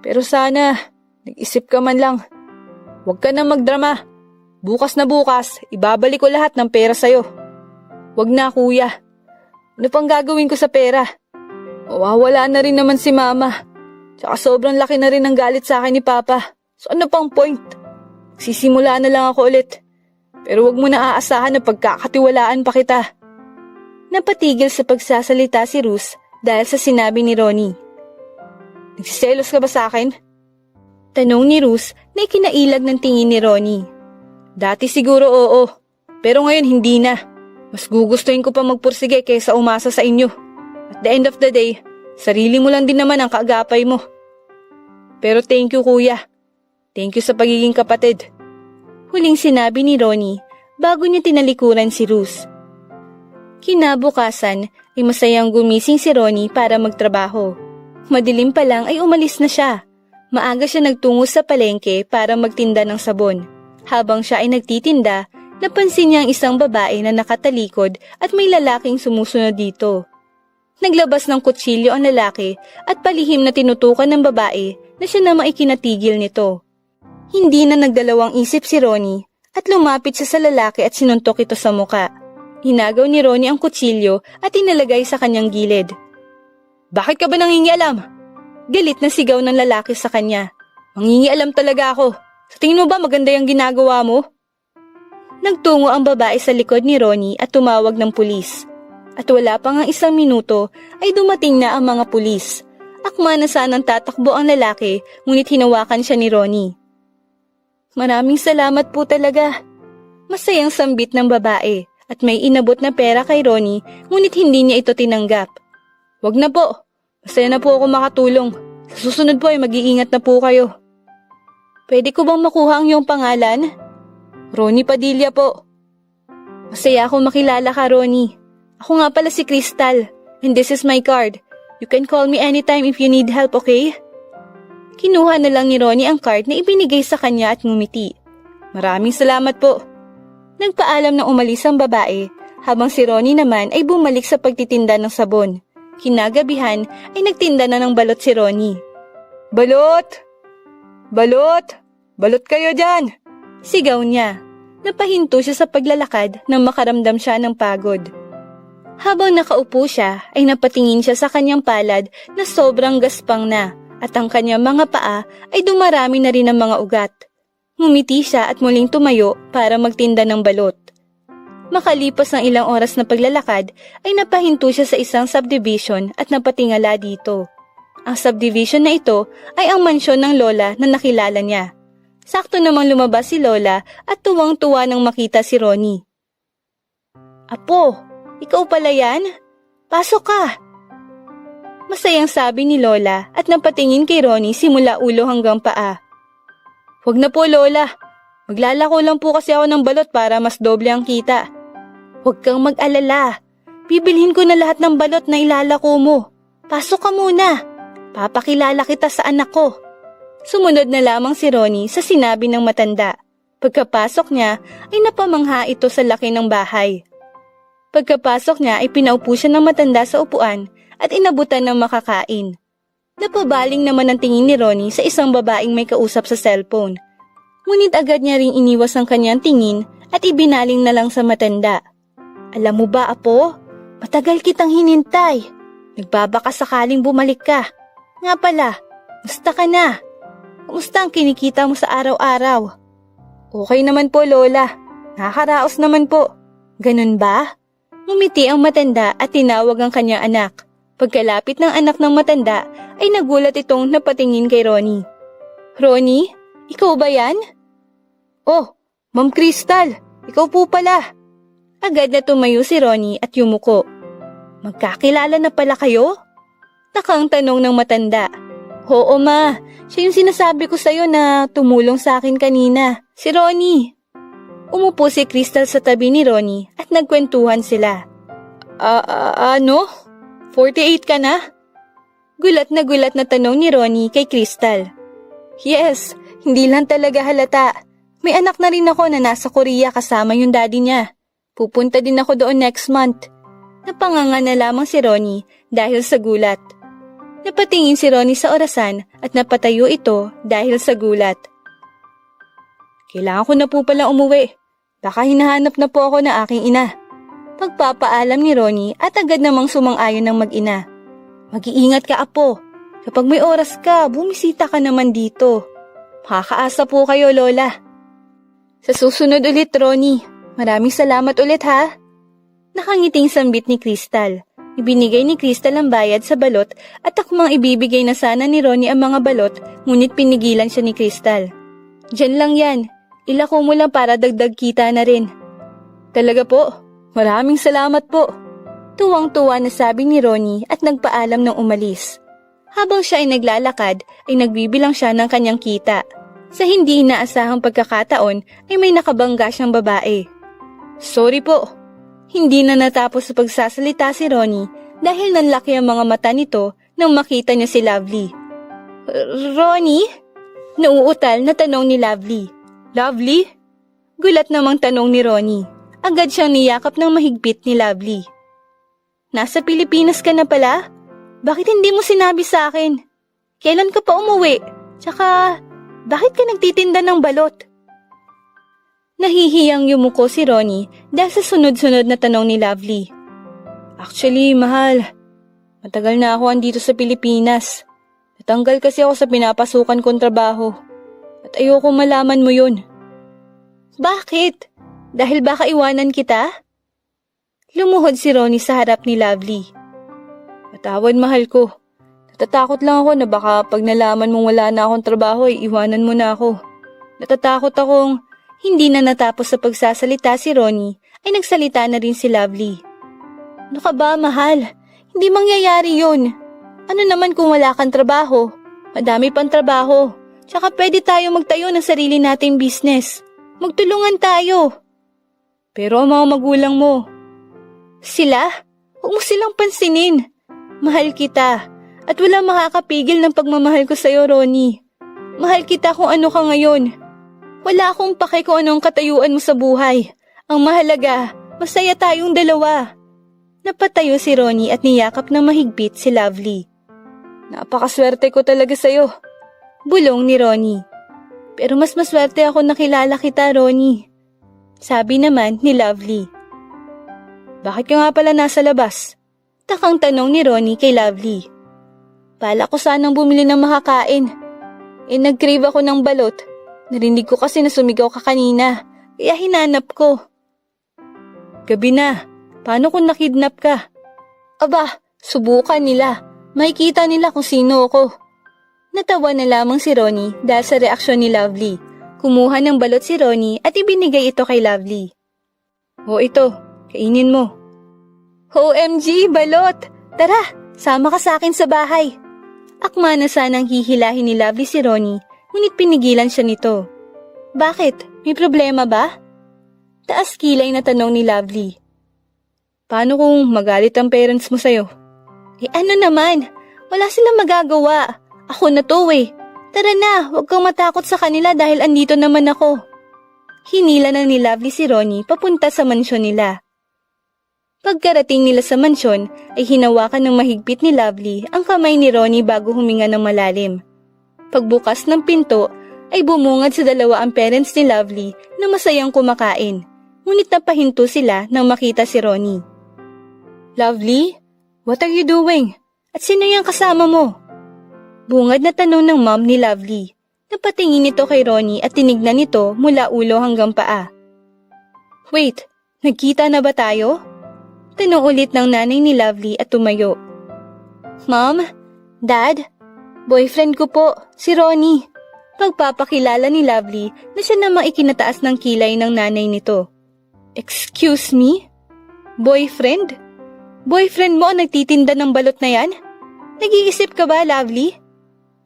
Pero sana, nag-isip ka man lang. Huwag ka na magdrama. Bukas na bukas, ibabalik ko lahat ng pera sa'yo. Huwag na, kuya. Ano pang gagawin ko sa pera? Mawawala na rin naman si mama. Tsaka sobrang laki na rin ang galit sa akin ni papa. So ano pang point? Sisimula na lang ako ulit. Pero huwag mo na aasahan na pagkakatiwalaan pa kita. Napatigil sa pagsasalita si Ruz dahil sa sinabi ni Ronnie. Nagsiselos ka ba sa akin? Tanong ni Ruz na ikinailag ng tingin ni Ronnie. Dati siguro oo, pero ngayon hindi na. Mas gugustuhin ko pa magpursige kaysa umasa sa inyo. At the end of the day, sarili mo lang din naman ang kaagapay mo. Pero thank you, kuya. Thank you sa pagiging kapatid. Huling sinabi ni Ronnie bago niya tinalikuran si Ruz. Kinabukasan ay masayang gumising si Ronnie para magtrabaho. Madilim pa lang ay umalis na siya. Maaga siya nagtungo sa palengke para magtinda ng sabon. Habang siya ay nagtitinda, napansin niya ang isang babae na nakatalikod at may lalaking sumusunod dito. Naglabas ng kutsilyo ang lalaki at palihim na tinutukan ng babae na siya namang ikinatigil nito. Hindi na nagdalawang isip si Ronnie at lumapit siya sa lalaki at sinuntok ito sa muka. Hinagaw ni Ronnie ang kutsilyo at inalagay sa kanyang gilid. Bakit ka ba nangingialam? Galit na sigaw ng lalaki sa kanya. Mangingialam talaga ako. Sa tingin mo ba maganda yung ginagawa mo? Nagtungo ang babae sa likod ni Ronnie at tumawag ng pulis. At wala pa nga isang minuto ay dumating na ang mga pulis. Akma na sanang tatakbo ang lalaki ngunit hinawakan siya ni Ronnie. Maraming salamat po talaga. Masayang sambit ng babae at may inabot na pera kay Ronnie ngunit hindi niya ito tinanggap. Wag na po. Masaya na po ako makatulong. Sa susunod po ay mag-iingat na po kayo. Pwede ko bang makuha ang iyong pangalan? Ronnie Padilla po. Masaya akong makilala ka, Ronnie. Ako nga pala si Crystal, and this is my card. You can call me anytime if you need help, okay? Kinuha na lang ni Ronnie ang card na ibinigay sa kanya at ngumiti. Maraming salamat po. Nagpaalam na umalis ang babae, habang si Ronnie naman ay bumalik sa pagtitinda ng sabon. Kinagabihan ay nagtinda na ng balot si Ronnie. Balot! Balot! Balot kayo dyan! Sigaw niya. Napahinto siya sa paglalakad nang makaramdam siya ng pagod. Habang nakaupo siya, ay napatingin siya sa kanyang palad na sobrang gaspang na at ang kanyang mga paa ay dumarami na rin ng mga ugat. Ngumiti siya at muling tumayo para magtinda ng balot. Makalipas ng ilang oras na paglalakad, ay napahinto siya sa isang subdivision at napatingala dito. Ang subdivision na ito ay ang mansyon ng lola na nakilala niya. Sakto namang lumabas si Lola at tuwang-tuwa nang makita si Ronnie. "Apo, ikaw pala yan? Pasok ka!" Masayang sabi ni Lola at napatingin kay Ronnie simula ulo hanggang paa. "Huwag na po, Lola. Maglalako lang po kasi ako ng balot para mas doble ang kita." "Huwag kang mag-alala. Bibilhin ko na lahat ng balot na ilalako mo. Pasok ka muna. Papakilala kita sa anak ko." Sumunod na lamang si Ronnie sa sinabi ng matanda. Pagkapasok niya ay napamangha ito sa laki ng bahay. Pagkapasok niya ay pinaupo siya ng matanda sa upuan at inabutan ng makakain. Napabaling naman ang tingin ni Ronnie sa isang babaeng may kausap sa cellphone. Ngunit agad niya ring iniwas ang kanyang tingin at ibinaling na lang sa matanda. "Alam mo ba, Apo? Matagal kitang hinintay. Nagbabaka sakaling bumalik ka. Nga pala, musta ka na? Kumusta ang kinikita mo sa araw-araw?" "Okay naman po, Lola. Nakakaraos naman po." "Ganun ba?" Ngumiti ang matanda at tinawag ang kanyang anak. Pagkalapit ng anak ng matanda ay nagulat itong napatingin kay Ronnie. "Ronnie, ikaw ba yan?" "Oh, Ma'am Crystal, ikaw po pala." Agad na tumayo si Ronnie at yumuko. "Magkakilala na pala kayo?" Nakang tanong ng matanda. "Oo ma, siya yung sinasabi ko sa'yo na tumulong sa akin kanina, si Ronnie." Umupo si Crystal sa tabi ni Ronnie at nagkwentuhan sila. Ano? 48 ka na?" Gulat na tanong ni Ronnie kay Crystal. "Yes, hindi lang talaga halata. May anak na rin ako na nasa Korea kasama yung daddy niya. Pupunta din ako doon next month." Napanganga na lamang si Ronnie dahil sa gulat. Napatingin si Ronnie sa orasan at napatayo ito dahil sa gulat. "Kailangan ko na po palang umuwi. Baka hinahanap na po ako ng aking ina." Pagpapaalam ni Ronnie at agad namang sumang-ayon ng mag-ina. "Mag-iingat ka, Apo. Kapag may oras ka, bumisita ka naman dito. Makakaasa po kayo, Lola." "Sa susunod ulit, Ronnie. Maraming salamat ulit ha." Nakangiting sambit ni Crystal. Ibinigay ni Crystal ang bayad sa balot at akmang ibibigay na sana ni Ronnie ang mga balot, ngunit pinigilan siya ni Crystal. "Diyan lang yan. Ilako mo lang para dagdag kita na rin." "Talaga po? Maraming salamat po." Tuwang-tuwa na sabi ni Ronnie at nagpaalam ng umalis. Habang siya ay naglalakad, ay nagbibilang siya ng kanyang kita. Sa hindi inaasahang pagkakataon ay may nakabangga siyang babae. "Sorry po." Hindi na natapos sa pagsasalita si Ronnie dahil nanlaki ang mga mata nito nang makita niya si Lovely. "Ronnie?" Nauutal na tanong ni Lovely. "Lovely?" Gulat namang tanong ni Ronnie. Agad siyang niyakap ng mahigpit ni Lovely. "Nasa Pilipinas ka na pala? Bakit hindi mo sinabi sa akin? Kailan ka pa umuwi? Tsaka, bakit ka nagtitinda ng balot?" Nahihiyang yumuko si Ronnie dahil sa sunod-sunod na tanong ni Lovely. "Actually, mahal, matagal na ako andito sa Pilipinas. Natanggal kasi ako sa pinapasukan kong trabaho. At ayoko malaman mo yun." "Bakit? Dahil baka iwanan kita?" Lumuhod si Ronnie sa harap ni Lovely. "Patawad, mahal ko. Natatakot lang ako na baka pag nalaman mong wala na akong trabaho ay iwanan mo na ako. Natatakot akong..." Hindi na natapos sa pagsasalita si Ronnie ay nagsalita na rin si Lovely. "Ano ka ba, mahal? Hindi mangyayari yun. Ano naman kung wala kang trabaho? Madami pang trabaho. Tsaka pwede tayo magtayo ng sarili nating business. Magtulungan tayo." "Pero ang mga magulang mo..." "Sila? Huwag mo silang pansinin. Mahal kita at walang makakapigil ng pagmamahal ko sa'yo, Ronnie. Mahal kita kung ano ka ngayon. Wala akong pake kung anong katayuan mo sa buhay. Ang mahalaga, masaya tayong dalawa." Napatayo si Ronnie at niyakap ng mahigpit si Lovely. "Napakaswerte ko talaga sa'yo." Bulong ni Ronnie. "Pero mas maswerte ako nakilala kita, Ronnie. Sabi naman ni Lovely. Bakit ka nga pala nasa labas? Takang tanong ni Ronnie kay Lovely. Bala ko sanang bumili ng makakain. Nag-crave ako ng balot. Narinig ko kasi na sumigaw ka kanina, kaya hinanap ko. Gabi na, paano kung nakidnap ka? Aba, subukan nila. Makikita nila kung sino ako. Natawa na lamang si Ronnie dahil sa reaksyon ni Lovely. Kumuha ng balot si Ronnie at ibinigay ito kay Lovely. O ito, kainin mo. OMG, balot! Tara, sama ka sa akin sa bahay. Akma na sanang hihilahin ni Lovely si Ronnie, ngunit pinigilan siya nito. Bakit? May problema ba? Taas kilay na tanong ni Lovely. Paano kung magalit ang parents mo sa'yo? Ano naman? Wala silang magagawa. Ako na to eh. Tara na, huwag kang matakot sa kanila dahil andito naman ako. Hinila na ni Lovely si Ronnie papunta sa mansyon nila. Pagkarating nila sa mansyon ay hinawakan ng mahigpit ni Lovely ang kamay ni Ronnie bago huminga ng malalim. Pagbukas ng pinto ay bumungad sa dalawa ang parents ni Lovely na masayang kumakain. Ngunit napahinto sila nang makita si Ronnie. Lovely, what are you doing? At sino yung kasama mo? Bungad na tanong ng mom ni Lovely. Napatingin ito kay Ronnie at tinignan nito mula ulo hanggang paa. Wait, nagkita na ba tayo? Tanong ulit ng nanay ni Lovely at tumayo. Mom? Dad? Boyfriend ko po, si Ronnie. Pagpapakilala ni Lovely na siya namang ikinataas ng kilay ng nanay nito. Excuse me? Boyfriend? Boyfriend mo ang nagtitinda ng balot na yan? Nag-iisip ka ba, Lovely?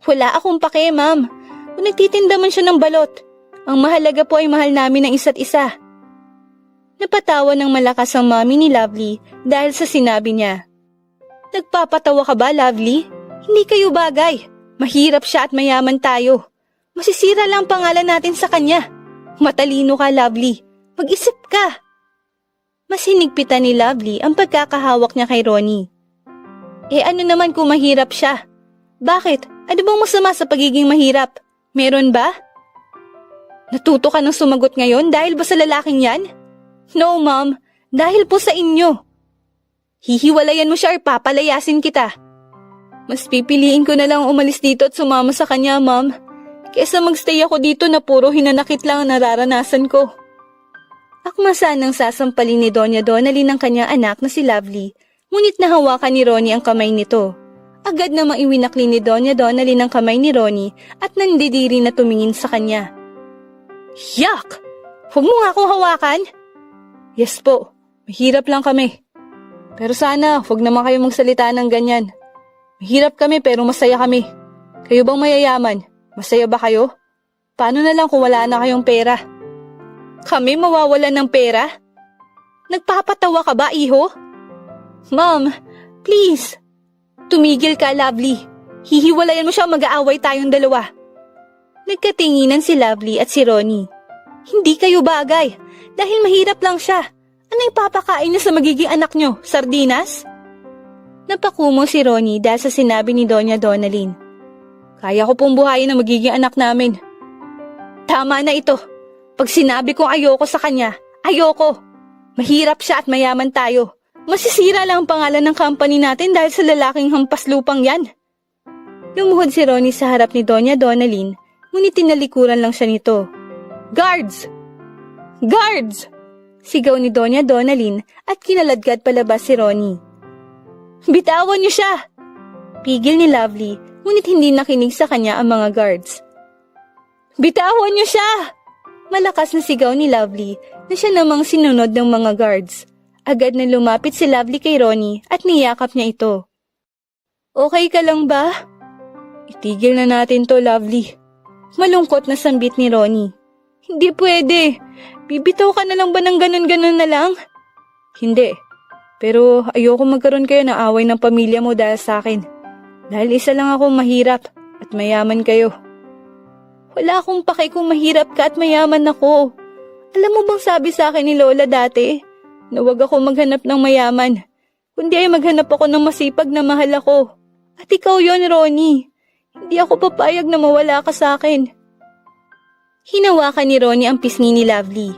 Wala akong pake, ma'am. Kung nagtitinda man siya ng balot, ang mahalaga po ay mahal namin ang isa't isa. Napatawa ng malakas ang mami ni Lovely dahil sa sinabi niya. Nagpapatawa ka ba, Lovely? Hindi kayo bagay. Mahirap siya at mayaman tayo. Masisira lang pangalan natin sa kanya. Matalino ka, Lovely. Mag-isip ka. Mas hinigpitan ni Lovely ang pagkakahawak niya kay Ronnie. Ano naman kung mahirap siya? Bakit? Ano bang masama sa pagiging mahirap? Meron ba? Natuto ka ng sumagot ngayon dahil ba sa lalaking yan? No, ma'am. Dahil po sa inyo. Hihiwalayan mo siya or papalayasin kita. Mas pipiliin ko na lang umalis dito at sumama sa kanya, ma'am. Kesa magstay ako dito na puro hinanakit lang ang nararanasan ko. Akma sanang sasampalin ni Doña Donalyn ang kanyang anak na si Lovely, ngunit nahawakan ni Ronnie ang kamay nito. Agad na maiwinakli ni Doña Donalyn ang kamay ni Ronnie at nandidiri na tumingin sa kanya. Yuck! Huwag mo nga akong hawakan! Yes po, mahirap lang kami. Pero sana, huwag naman kayo magsalita ng ganyan. Mahirap kami pero masaya kami. Kayo bang mayayaman? Masaya ba kayo? Paano na lang kung wala na kayong pera? Kami mawawalan ng pera? Nagpapatawa ka ba, iho? Mom, please. Tumigil ka, Lovely. Hihiwalayan mo siya, mag-aaway tayong dalawa. Nagkatinginan si Lovely at si Ronnie. Hindi kayo bagay, dahil mahirap lang siya. Ano ipapakain niya sa magiging anak niyo? Sardinas? Napakumo si Ronnie dahil sa sinabi ni Doña Donalyn. Kaya ko pong buhayin ang magiging anak namin. Tama na ito. Pag sinabi kong ayoko sa kanya, ayoko. Mahirap siya at mayaman tayo. Masisira lang ang pangalan ng company natin dahil sa lalaking hampas lupang yan. Lumuhod si Ronnie sa harap ni Doña Donalyn, ngunit tinalikuran lang siya nito. Guards! Guards! Sigaw ni Doña Donalyn at kinaladkad palabas si Ronnie. Bitawan niyo siya! Pigil ni Lovely, ngunit hindi nakinig sa kanya ang mga guards. Bitawan niyo siya! Malakas na sigaw ni Lovely na siya namang sinunod ng mga guards. Agad na lumapit si Lovely kay Ronnie at niyakap niya ito. Okay ka lang ba? Itigil na natin to, Lovely. Malungkot na sambit ni Ronnie. Hindi pwede. Bibitaw ka na lang ba ng ganun-ganun na lang? Hindi. Pero ayoko magkaroon kayo ng away ng pamilya mo dahil sa akin. Dahil isa lang akong mahirap at mayaman kayo. Wala akong pake kung mahirap ka at mayaman ako. Alam mo bang sabi sa akin ni Lola dati? Na wag ako maghanap ng mayaman. Kundi ay maghanap ako ng masipag na mahal ako. At ikaw yon, Ronnie. Hindi ako papayag na mawala ka sa akin. Hinawakan ni Ronnie ang pisngi ni Lovely.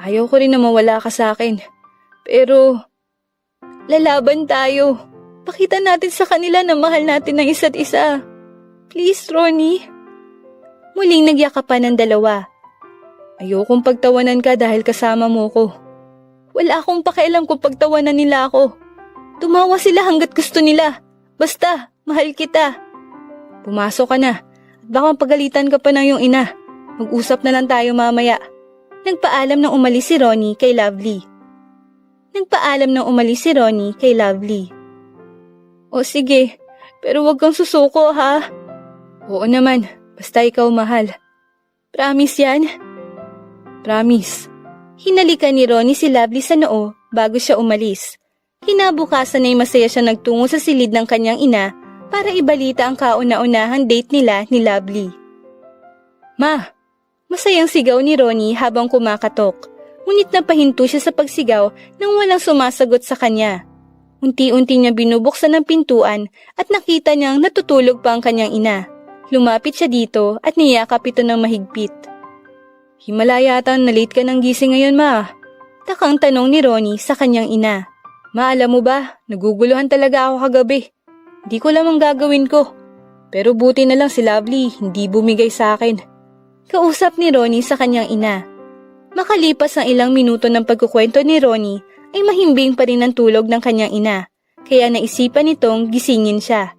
Ayaw ko rin na mawala ka sa akin. Pero, lalaban tayo. Pakita natin sa kanila na mahal natin ang isa't isa. Please, Ronnie. Muling nagyakapan ng dalawa. Ayokong pagtawanan ka dahil kasama mo ko. Wala akong pakialam kung pagtawanan nila ako. Tumawa sila hanggat gusto nila. Basta, mahal kita. Pumasok ka na. At baka pagalitan ka pa ng iyong ina. Mag-usap na lang tayo mamaya. Nagpaalam nang umalis si Ronnie kay Lovely. O sige, pero wag kang susuko ha. Oo naman, basta ikaw mahal. Promise yan? Promise. Hinalikan ni Ronnie si Lovely sa noo bago siya umalis. Kinabukasan ay masaya siya nagtungo sa silid ng kanyang ina para ibalita ang kauna-unahang date nila ni Lovely. Ma! Masayang sigaw ni Ronnie habang kumakatok. Ngunit napahinto siya sa pagsigaw nang walang sumasagot sa kanya. Unti-unti niya binubuksan ang pintuan at nakita niyang natutulog pa ang kanyang ina. Lumapit siya dito at niyakap ito ng mahigpit. Himala yata na late ka ng gising ngayon, ma. Takang tanong ni Ronnie sa kanyang ina. Ma, alam mo ba, naguguluhan talaga ako kagabi. Di ko lamang gagawin ko. Pero buti na lang si Lovely, hindi bumigay sa akin. Kausap ni Ronnie sa kanyang ina. Makalipas ang ilang minuto ng pagkukwento ni Ronnie, ay mahimbing pa rin ang tulog ng kanyang ina, kaya naisipan nitong gisingin siya.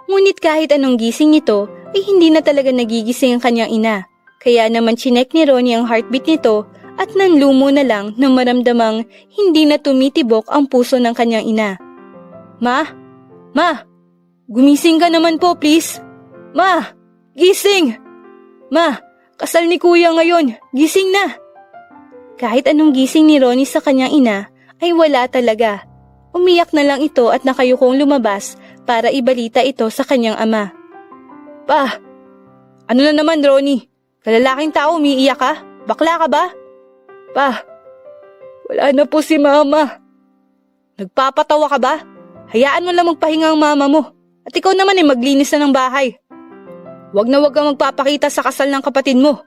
Ngunit kahit anong gising nito, ay hindi na talaga nagigising ang kanyang ina, kaya naman chinek ni Ronnie ang heartbeat nito at nanlumo na lang nang maramdamang hindi na tumitibok ang puso ng kanyang ina. Ma! Ma! Gumising ka naman po, please! Ma! Gising! Ma! Kasal ni kuya ngayon! Gising na! Kahit anong gising ni Ronnie sa kanyang ina, ay wala talaga. Umiyak na lang ito at nakayukong lumabas para ibalita ito sa kanyang ama. Pa! Ano na naman, Ronnie? Kalalaking tao, umiiyak ka? Bakla ka ba? Pa! Wala na po si mama. Nagpapatawa ka ba? Hayaan mo lang magpahinga ang mama mo. At ikaw naman ay maglinis na ng bahay. Wag na wag kang magpapakita sa kasal ng kapatid mo.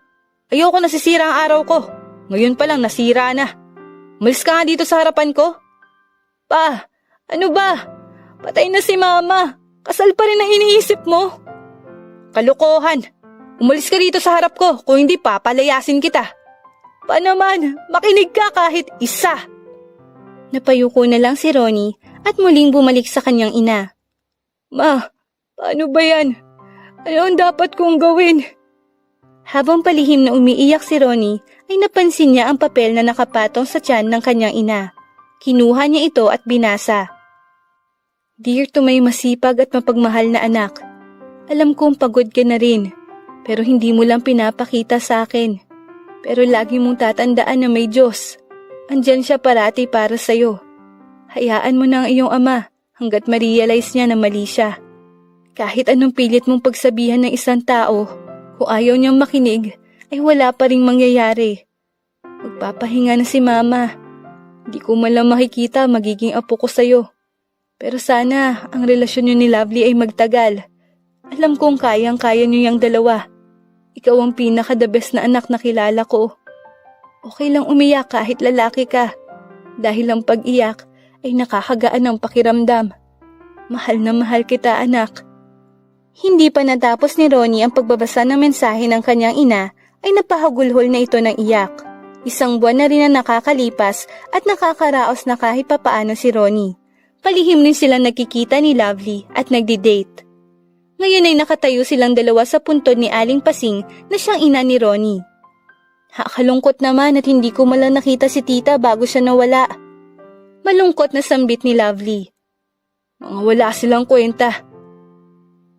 Ayoko nasisira ang araw ko. Ngayon pa lang nasira na. Umalis ka nga dito sa harapan ko. Pa, ano ba? Patay na si mama. Kasal pa rin ang iniisip mo. Kalokohan. Umalis ka dito sa harap ko. Kung hindi, papalayasin kita. Pa naman, makinig ka kahit isa. Napayuko na lang si Ronnie at muling bumalik sa kanyang ina. Ma, paano ba yan? Ano ang dapat kong gawin? Habang palihim na umiiyak si Ronnie, ay napansin niya ang papel na nakapatong sa tiyan ng kanyang ina. Kinuha niya ito at binasa. Dear to may masipag at mapagmahal na anak, alam kong pagod ka na rin, pero hindi mo lang pinapakita sa akin. Pero lagi mong tatandaan na may Diyos. Andyan siya parati para sa'yo. Hayaan mo na ang iyong ama hanggat ma-realize niya na mali siya. Kahit anong pilit mong pagsabihan ng isang tao, kung ayaw niyang makinig, ay wala pa ring mangyayari. Magpapahinga na si mama. Di ko man lang makikita magiging apo ko sa'yo. Pero sana ang relasyon niyo ni Lovely ay magtagal. Alam kong kayang-kaya niyo yung dalawa. Ikaw ang pinaka-the best na anak na kilala ko. Okay lang umiyak kahit lalaki ka. Dahil ang pag-iyak ay nakakagaan ng pakiramdam. Mahal na mahal kita, anak. Hindi pa natapos ni Ronnie ang pagbabasa ng mensahe ng kanyang ina ay napahagulhol na ito ng iyak. Isang buwan na rin na nakakalipas at nakakaraos na kahit papaano si Ronnie. Palihim rin silang nagkikita ni Lovely at nagdi-date. Ngayon ay nakatayo silang dalawa sa puntod ni Aling Pasing na siyang ina ni Ronnie. Hakalungkot naman at hindi ko malang nakita si tita bago siya nawala. Malungkot na sambit ni Lovely. Mga wala silang kwenta.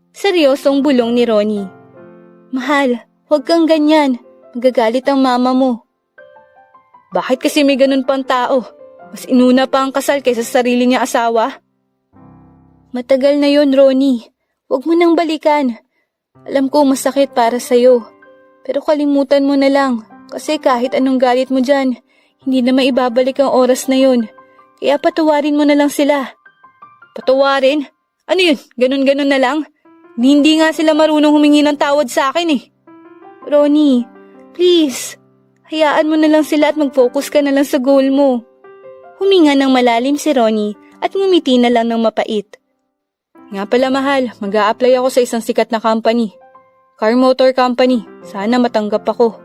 Seryosong bulong ni Ronnie. Mahal, huwag kang ganyan. Magagalit ang mama mo. Bakit kasi may ganun pang tao? Mas inuna pa ang kasal kaysa sa sarili niya asawa? Matagal na yon, Ronnie. Huwag mo nang balikan. Alam ko masakit para sa'yo. Pero kalimutan mo na lang. Kasi kahit anong galit mo dyan, hindi na maibabalik ang oras na yon. Kaya patawarin mo na lang sila. Patawarin? Ano yun? Ganun-ganun na lang? Hindi nga sila marunong humingi ng tawad sa akin eh. Ronnie, please. Hayaan mo na lang sila at mag-focus ka na lang sa goal mo. Huminga ng malalim si Ronnie at ngumiti na lang ng mapait. Nga pala mahal, mag-a-apply ako sa isang sikat na company. Car motor company. Sana matanggap ako.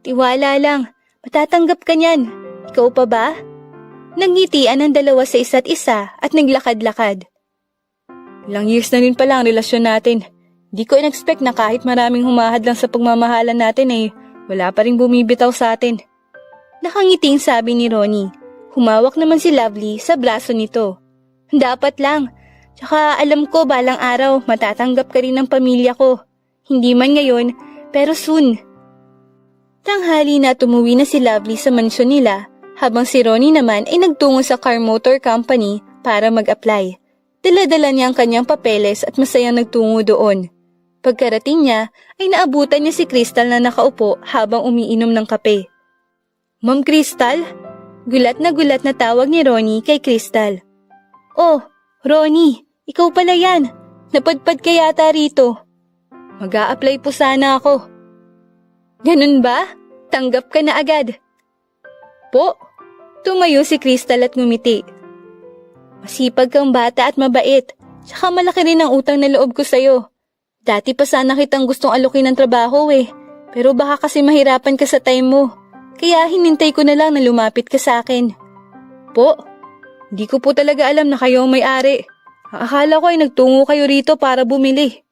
Tiwala lang, matatanggap ka niyan. Ikaw pa ba? Nagngitian ang dalawa sa isa't isa at naglakad-lakad. Ilang years na rin pala ang relasyon natin. Di ko in-expect na kahit maraming humahad lang sa pagmamahalan natin wala pa rin bumibitaw sa atin. Nakangiting sabi ni Ronnie. Humawak naman si Lovely sa braso nito. Dapat lang. Tsaka alam ko balang araw matatanggap ka rin ng pamilya ko. Hindi man ngayon, pero soon. Tanghali na tumuwi na si Lovely sa mansyon nila, habang si Ronnie naman ay nagtungo sa car motor company para mag-apply. Dala-dala niya ang kanyang papeles at masayang nagtungo doon. Pagkarating niya, ay naabutan niya si Crystal na nakaupo habang umiinom ng kape. Ma'am Crystal? Gulat na tawag ni Ronnie kay Crystal. Oh, Ronnie, ikaw pala yan. Napadpad ka yata rito. Mag-a-apply po sana ako. Ganun ba? Tanggap ka na agad. Po? Tumayo si Crystal at ngumiti. Masipag kang bata at mabait. Tsaka malaki rin ang utang na loob ko sa'yo. Dati pa sana kitang gustong alukin ng trabaho pero baka kasi mahirapan ka sa time mo. Kaya hinintay ko na lang na lumapit ka sa akin. Po, di ko po talaga alam na kayo ang may-ari. Akala ko ay nagtungo kayo rito para bumili.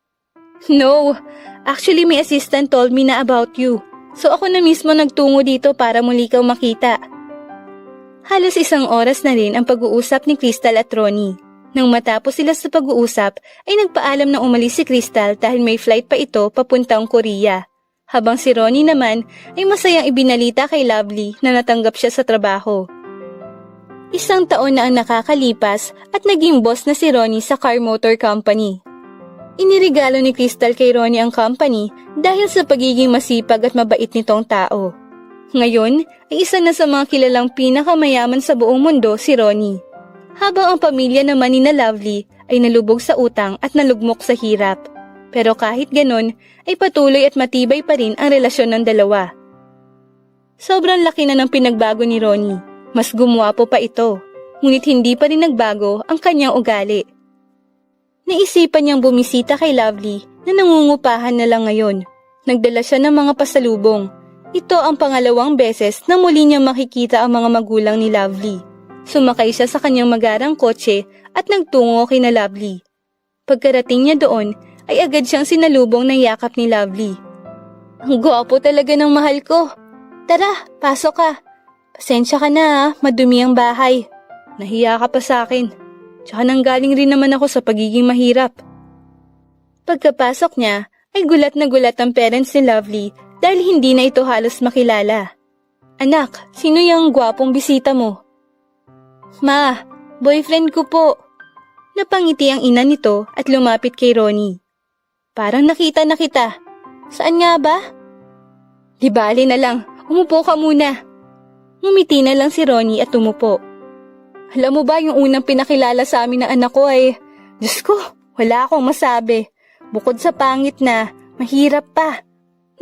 No, actually may assistant told me na about you. So ako na mismo nagtungo dito para muli kang makita. Halos 1 oras na rin ang pag-uusap ni Crystal at Ronnie. Nang matapos sila sa pag-uusap, ay nagpaalam na umalis si Crystal dahil may flight pa ito papuntang Korea. Habang si Ronnie naman ay masayang ibinalita kay Lovely na natanggap siya sa trabaho. 1 taon na ang nakakalipas at naging boss na si Ronnie sa car motor company. Inirigalo ni Crystal kay Ronnie ang company dahil sa pagiging masipag at mabait nitong tao. Ngayon ay isa na sa mga kilalang pinakamayaman sa buong mundo si Ronnie. Habang ang pamilya naman ni na Lovely ay nalubog sa utang at nalugmok sa hirap. Pero kahit ganon, ay patuloy at matibay pa rin ang relasyon ng dalawa. Sobrang laki na ng pinagbago ni Ronnie. Mas gumwapo pa ito. Ngunit hindi pa rin nagbago ang kanyang ugali. Naisipan niyang bumisita kay Lovely na nangungupahan na lang ngayon. Nagdala siya ng mga pasalubong. Ito ang pangalawang beses na muli niyang makikita ang mga magulang ni Lovely. Sumakay siya sa kanyang magarang kotse at nagtungo kay na Lovely. Pagkarating niya doon, ay agad siyang sinalubong ng yakap ni Lovely. Ang gwapo talaga ng mahal ko. Tara, pasok ka. Pasensya ka na madumi ang bahay. Nahiya ka pa sa akin. Tsaka nanggaling rin naman ako sa pagiging mahirap. Pagkapasok niya, ay gulat na gulat ang parents ni Lovely dahil hindi na ito halos makilala. Anak, sino yung gwapong bisita mo? Ma, boyfriend ko po. Napangiti ang ina nito at lumapit kay Ronnie. Parang nakita na kita. Saan nga ba? Di bali na lang, umupo ka muna. Ngumiti na lang si Ronnie at umupo. Alam mo ba yung unang pinakilala sa amin ng anak ko ay, Diyos ko, wala akong masabi. Bukod sa pangit na, mahirap pa.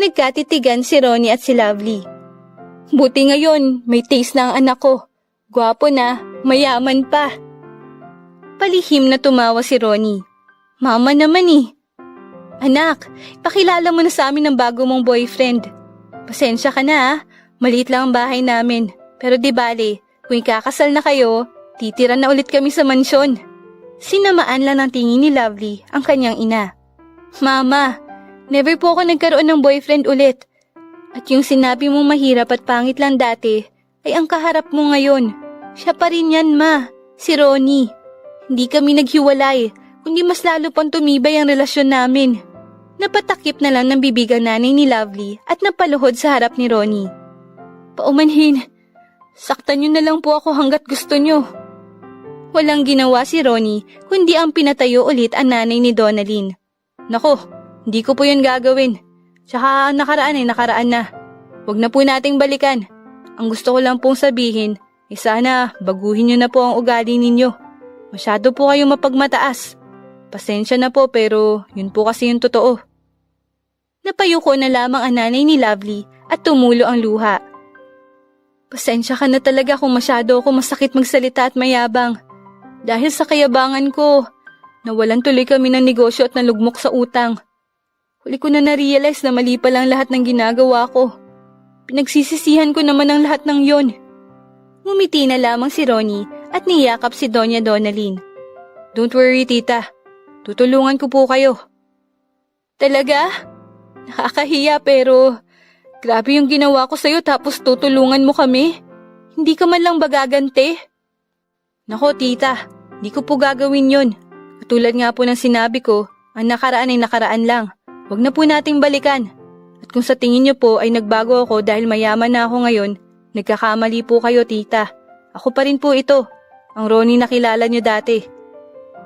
Nagkatitigan si Ronnie at si Lovely. Buti ngayon, may taste na ang anak ko. Gwapo na, mayaman pa. Palihim na tumawa si Ronnie. Mama naman Anak, ipakilala mo na sa amin ang bago mong boyfriend. Pasensya ka na maliit lang ang bahay namin. Pero di bale, kung ikakasal na kayo, titira na ulit kami sa mansyon. Sinamaan lang ng tingin ni Lovely ang kanyang ina. Mama, never po ako nagkaroon ng boyfriend ulit. At yung sinabi mong mahirap at pangit lang dati, ay ang kaharap mo ngayon. Siya pa rin yan, ma. Si Ronnie. Hindi kami naghiwalay, kundi mas lalo pang tumibay ang relasyon namin. Napatakip na lang ng bibig ang nanay ni Lovely at napaluhod sa harap ni Ronnie. Paumanhin, saktan niyo na lang po ako hanggat gusto niyo. Walang ginawa si Ronnie kundi ang pinatayo ulit ang nanay ni Donalyn. Nako, hindi ko po yun gagawin. Tsaka nakaraan ay nakaraan na. Huwag na po nating balikan. Ang gusto ko lang pong sabihin, sana baguhin niyo na po ang ugali ninyo. Masyado po kayong mapagmataas. Pasensya na po pero yun po kasi yung totoo. Napayuko na lamang ang nanay ni Lovely at tumulo ang luha. Pasensya ka na talaga kung masyado ako masakit magsalita at mayabang. Dahil sa kayabangan ko, nawalan tuloy kami ng negosyo at nalugmok sa utang. Huli ko na na-realize na mali pa lang lahat ng ginagawa ko. Pinagsisisihan ko naman ang lahat ng yon. Ngumiti na lamang si Ronnie at niyakap si Doña Donalyn. Don't worry, tita. Tutulungan ko po kayo. Talaga? Nakakahiya pero grabe yung ginawa ko sa'yo tapos tutulungan mo kami? Hindi ka man lang bagagante? Nako tita, di ko po gagawin yon. Katulad nga po ng sinabi ko, ang nakaraan ay nakaraan lang. Huwag na po nating balikan. At kung sa tingin niyo po ay nagbago ako dahil mayaman na ako ngayon, nagkakamali po kayo tita. Ako pa rin po ito, ang Ronnie na kilala niyo dati.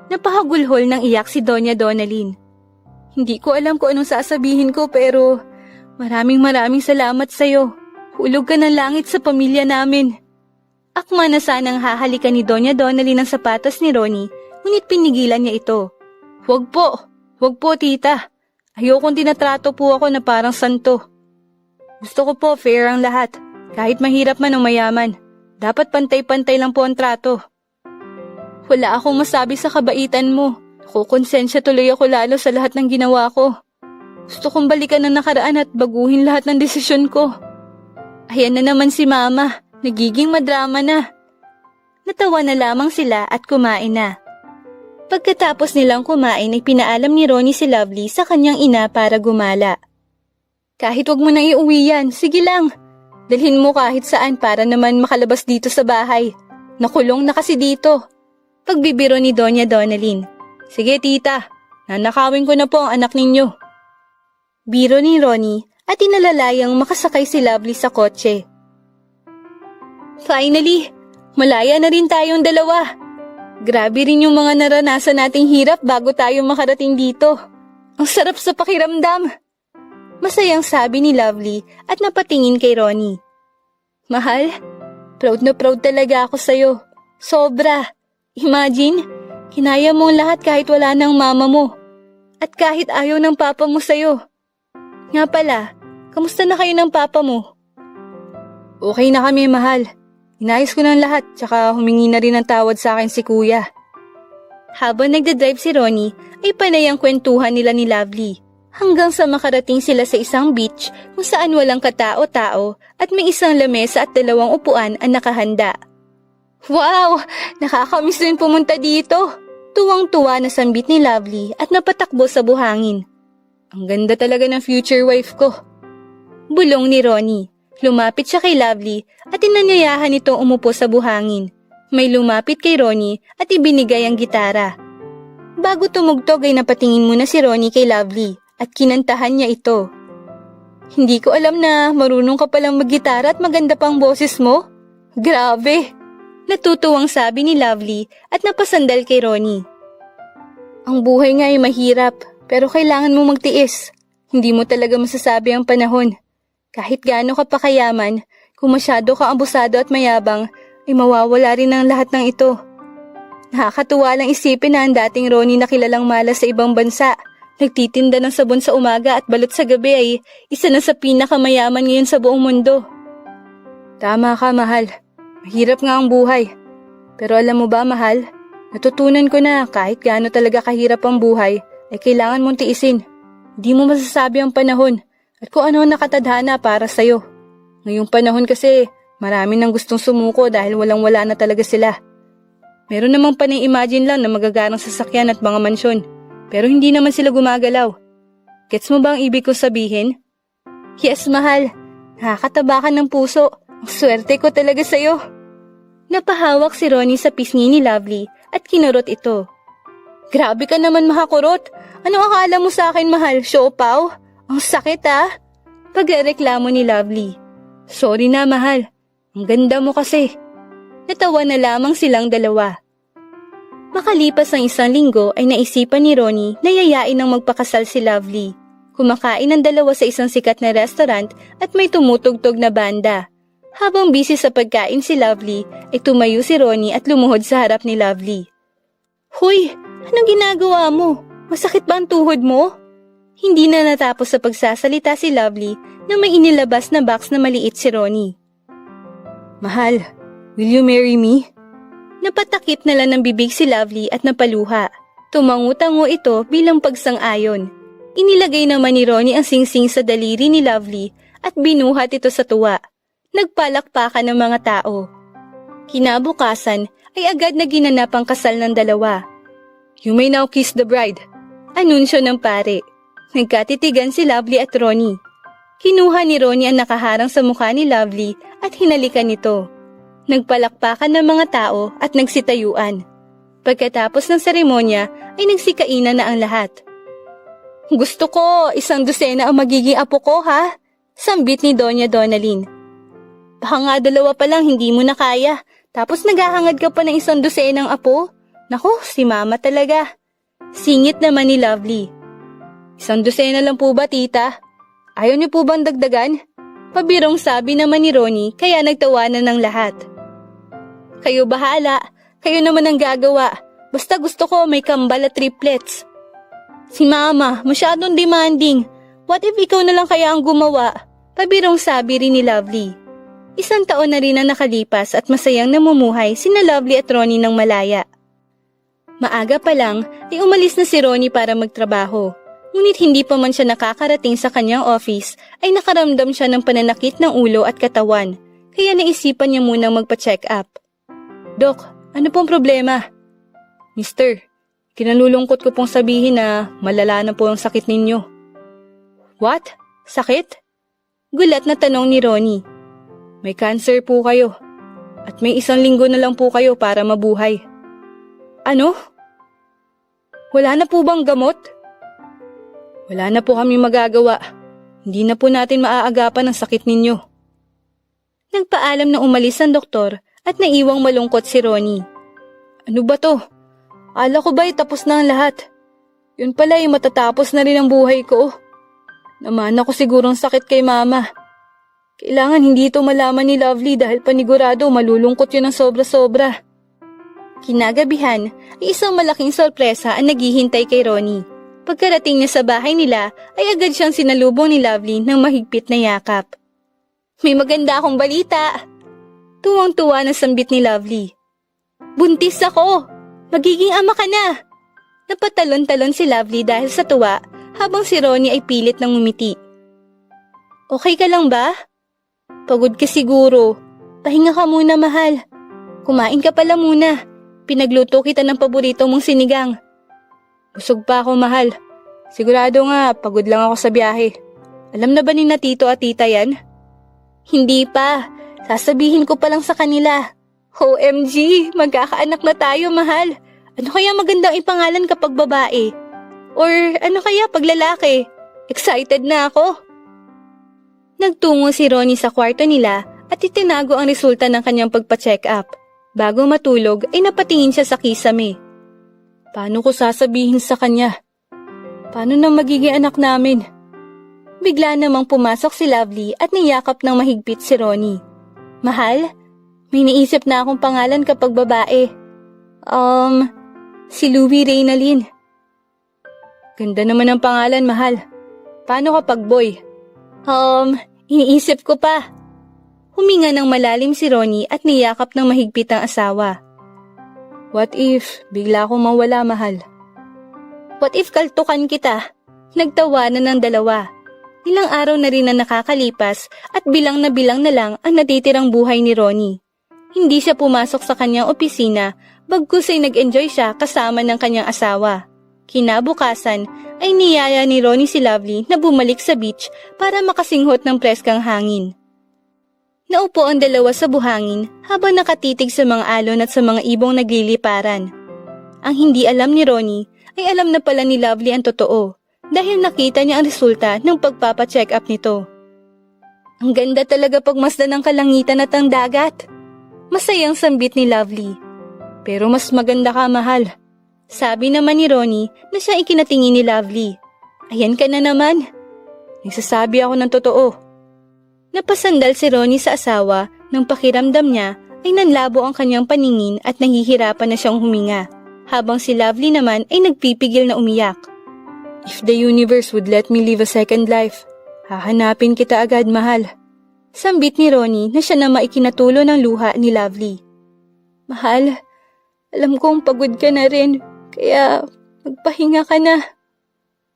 Napahagulhol ng iyak si Doña Donalyn. Hindi ko alam kung anong sasabihin ko pero maraming salamat sa'yo. Hulog ka ng langit sa pamilya namin. Akma na sanang hahalikan ni Doña Donalyn ang sapatos ni Ronnie, ngunit pinigilan niya ito. Wag po tita. Ayokong tinatrato po ako na parang santo. Gusto ko po fair ang lahat, kahit mahirap man o mayaman. Dapat pantay-pantay lang po ang trato. Wala akong masabi sa kabaitan mo. Kukonsensya tuloy ako lalo sa lahat ng ginawa ko. Gusto kong balikan ang nakaraan at baguhin lahat ng desisyon ko. Ayan na naman si Mama, nagiging madrama na. Natawa na lamang sila at kumain na. Pagkatapos nilang kumain ay pinaalam ni Ronnie si Lovely sa kanyang ina para gumala. Kahit wag mo nang iuwi yan, sige lang. Dalhin mo kahit saan para naman makalabas dito sa bahay. Nakulong na kasi dito. Pagbibiro ni Doña Donalyn. Sige tita, nanakawin ko na po ang anak ninyo. Biro ni Ronnie at inalalayang makasakay si Lovely sa kotse. Finally, malaya na rin tayong dalawa. Grabe rin yung mga naranasan nating hirap bago tayo makarating dito. Ang sarap sa pakiramdam. Masayang sabi ni Lovely at napatingin kay Ronnie. Mahal, proud na proud talaga ako sa'yo. Sobra. Imagine, kinaya mo ang lahat kahit wala ng mama mo. At kahit ayaw ng papa mo sa'yo. Nga pala, kamusta na kayo ng papa mo? Okay na kami, mahal. Inayos ko ng lahat, tsaka humingi na rin ng tawad sa akin si kuya. Habang nagdadrive si Ronnie, ay panay ang kwentuhan nila ni Lovely. Hanggang sa makarating sila sa isang beach kung saan walang katao-tao at may isang lamesa at 2 upuan ang nakahanda. Wow! Nakakamiss din pumunta dito! Tuwang-tuwa na sambit ni Lovely at napatakbo sa buhangin. Ang ganda talaga ng future wife ko. Bulong ni Ronnie. Lumapit siya kay Lovely at inanyayahan itong umupo sa buhangin. May lumapit kay Ronnie at ibinigay ang gitara. Bago tumugtog ay napatingin muna si Ronnie kay Lovely at kinantahan niya ito. Hindi ko alam na marunong ka palang maggitara at maganda pang boses mo. Grabe! Natutuwang sabi ni Lovely at napasandal kay Ronnie. Ang buhay nga ay mahirap pero kailangan mo magtiis. Hindi mo talaga masasabi ang panahon. Kahit gaano ka pa kayaman, kung masyado ka abusado at mayabang, ay mawawala rin ang lahat ng ito. Nakakatuwa lang isipin na ang dating Ronnie na kilalang malas sa ibang bansa, nagtitinda ng sabon sa umaga at balot sa gabi ay isa na sa pinakamayaman ngayon sa buong mundo. Tama ka, mahal. Mahirap nga ang buhay. Pero alam mo ba, mahal, natutunan ko na kahit gaano talaga kahirap ang buhay, ay kailangan mong tiisin. Hindi mo masasabi ang panahon at kung ano nakatadhana para sa'yo. Ngayong panahon kasi, marami nang gustong sumuko dahil walang-wala na talaga sila. Meron namang panay-imagine lang na magagarang sasakyan at mga mansyon, pero hindi naman sila gumagalaw. Gets mo ba ang ibig ko sabihin? Yes, mahal. Nakakataba ka ng puso. Ang swerte ko talaga sa'yo. Napahawak si Ronnie sa pisngi ni Lovely at kinurot ito. Grabe ka naman makakurot. Ano akala mo sa akin, mahal? Siopaw? Ang sakit Pagreklamo ni Lovely. Sorry na, mahal. Ang ganda mo kasi. Natawa na lamang silang dalawa. Makalipas ang 1 linggo ay naisipan ni Ronnie na yayain ng magpakasal si Lovely. Kumakain ang dalawa sa isang sikat na restaurant at may tumutugtog na banda. Habang busy sa pagkain si Lovely, ay tumayo si Ronnie at lumuhod sa harap ni Lovely. Hoy, anong ginagawa mo? Masakit ba ang tuhod mo? Hindi na natapos sa pagsasalita si Lovely na may inilabas na box na maliit si Ronnie. Mahal, will you marry me? Napatakip na lang ng bibig si Lovely at napaluha. Tumangu-tango ito bilang pagsang-ayon. Inilagay naman ni Ronnie ang singsing sa daliri ni Lovely at binuhat ito sa tuwa. Nagpalakpakan ng mga tao. Kinabukasan ay agad na ginanap ang kasal ng dalawa. You may now kiss the bride. Anunsyo ng pare. Nagkatitigan si Lovely at Ronnie. Kinuha ni Ronnie ang nakaharang sa mukha ni Lovely at hinalikan nito. Nagpalakpakan ng mga tao at nagsitayuan. Pagkatapos ng seremonya ay nagsikainan na ang lahat. Gusto ko, 1 dosena ang magiging apo ko ha? Sambit ni Doña Donalyn. Baka nga 2 pa lang hindi mo na kaya. Tapos naghahangad ka pa ng 1 dosenang apo? Naku, si mama talaga. Singit naman ni Lovely. 1 dosena lang po ba, tita? Ayaw niyo po bang dagdagan? Pabirong sabi naman ni Ronnie kaya nagtawanan ng lahat. Kayo bahala. Kayo naman ang gagawa. Basta gusto ko may kambal at triplets. Si mama, masyadong demanding. What if ikaw na lang kaya ang gumawa? Pabirong sabi rin ni Lovely. 1 taon na rin ang nakalipas at masayang namumuhay sina Lovely at Ronnie ng malaya. Maaga pa lang ay umalis na si Ronnie para magtrabaho. Ngunit hindi pa man siya nakakarating sa kanyang office ay nakaramdam siya ng pananakit ng ulo at katawan, kaya naisipan niya munang magpa-check up. Dok, ano pong problema? Mister, kinalulungkot ko pong sabihin na malala na po ang sakit ninyo. What? Sakit? Gulat na tanong ni Ronnie. May cancer po kayo at may 1 linggo na lang po kayo para mabuhay. Ano? Wala na po bang gamot? Wala na po kami magagawa. Hindi na po natin maaagapan ang sakit ninyo. Nagpaalam na umalis ang doktor at naiwang malungkot si Ronnie. Ano ba to? Ala ko ba'y tapos na ang lahat? Yun pala ay matatapos na rin ang buhay ko. Naman ako sigurong sakit kay mama. Kailangan hindi ito malaman ni Lovely dahil panigurado malulungkot yun ng sobra-sobra. Kinagabihan ay isang malaking sorpresa ang naghihintay kay Ronnie. Pagkarating niya sa bahay nila ay agad siyang sinalubong ni Lovely ng mahigpit na yakap. May maganda akong balita! Tuwang-tuwa na sambit ni Lovely. Buntis ako! Magiging ama ka na! Napatalon-talon si Lovely dahil sa tuwa habang si Ronnie ay pilit ng ngumiti. Okay ka lang ba? Pagod ka siguro. Pahinga ka muna, mahal. Kumain ka pala muna. Pinagluto kita ng paborito mong sinigang. Busog pa ako, mahal. Sigurado nga, pagod lang ako sa biyahe. Alam na ba ni na tito at tita yan? Hindi pa. Sasabihin ko pa lang sa kanila. OMG, magkakaanak na tayo, mahal. Ano kaya magandang ipangalan kapag babae? Or ano kaya pag lalaki? Excited na ako. Nagtungo si Ronnie sa kwarto nila at itinago ang resulta ng kanyang pagpa-check up. Bago matulog ay napatingin siya sa kisame. Paano ko sasabihin sa kanya? Paano na magiging anak namin? Bigla namang pumasok si Lovely at niyakap ng mahigpit si Ronnie. Mahal, may naisip na akong pangalan kapag babae. Si Louie Reynalyn. Ganda naman ang pangalan, mahal. Paano kapag boy? Iniisip ko pa. Huminga ng malalim si Ronnie at niyakap ng mahigpit ang asawa. What if bigla akong mawala, mahal? What if kaltukan kita? Nagtawanan ng dalawa. Ilang araw na rin na nakakalipas at bilang na lang ang natitirang buhay ni Ronnie. Hindi siya pumasok sa kanyang opisina, bagkus ay nag-enjoy siya kasama ng kanyang asawa. Kinabukasan ay niyaya ni Ronnie si Lovely na bumalik sa beach para makasinghot ng preskang hangin. Naupo ang dalawa sa buhangin habang nakatitig sa mga alon at sa mga ibong nagliliparan. Ang hindi alam ni Ronnie ay alam na pala ni Lovely ang totoo dahil nakita niya ang resulta ng pagpapacheck up nito. Ang ganda talaga pagmasdan ng kalangitan at ang dagat. Masayang sambit ni Lovely. Pero mas maganda ka, mahal. Sabi naman ni Ronnie na siya ikinatingin ni Lovely. Ayan ka na naman. Nagsasabi ako ng totoo. Napasandal si Ronnie sa asawa nang pakiramdam niya ay nanlabo ang kanyang paningin at nahihirapan na siyang huminga, habang si Lovely naman ay nagpipigil na umiyak. If the universe would let me live a second life, hahanapin kita agad, mahal. Sambit ni Ronnie na siya na maikinatulo ng luha ni Lovely. Mahal, alam kong pagod ka na rin, kaya magpahinga ka na.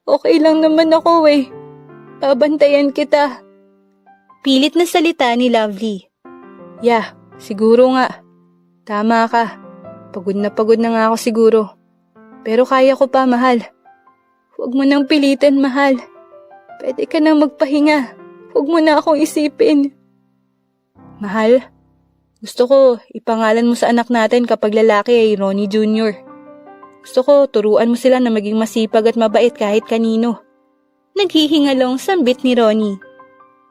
Okay lang naman ako eh. Babantayan kita. Pilit na salita ni Lovely. Yeah, siguro nga. Tama ka. Pagod na nga ako siguro. Pero kaya ko pa, mahal. Huwag mo nang pilitin, mahal. Pwede ka nang magpahinga. Huwag mo na akong isipin. Mahal, gusto ko ipangalan mo sa anak natin kapag lalaki ay Ronnie Jr. Gusto ko turuan mo sila na maging masipag at mabait kahit kanino. Naghihingalong sambit ni Ronnie.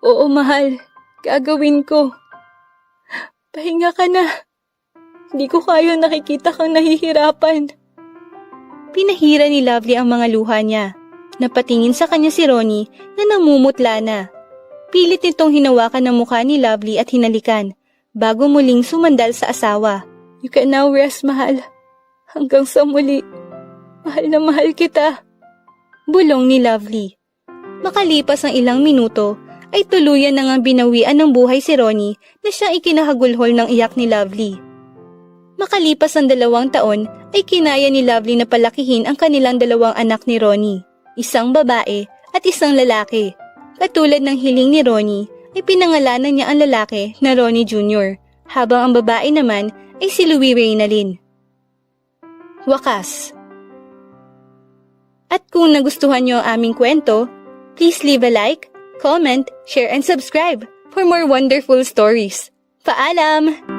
Oo, mahal. Gagawin ko. Pahinga ka na. Hindi ko kayo nakikita kang nahihirapan. Pinahira ni Lovely ang mga luha niya. Napatingin sa kanya si Ronnie na namumutla na. Pilit nitong hinawakan ang mukha ni Lovely at hinalikan bago muling sumandal sa asawa. You can now rest, mahal. Hanggang sa muli. Mahal na mahal kita. Bulong ni Lovely. Makalipas ang ilang minuto, ay tuluyan na ngang binawian ng buhay si Ronnie na siyang ikinahagulhol ng iyak ni Lovely. Makalipas ang 2 taon, ay kinaya ni Lovely na palakihin ang kanilang 2 anak ni Ronnie, isang babae at isang lalaki. Katulad ng hiling ni Ronnie, ay pinangalanan niya ang lalaki na Ronnie Jr., habang ang babae naman ay si Louie Reynalyn. Wakas. At kung nagustuhan niyo ang aming kwento, please leave a like, comment, share and subscribe for more wonderful stories. Paalam!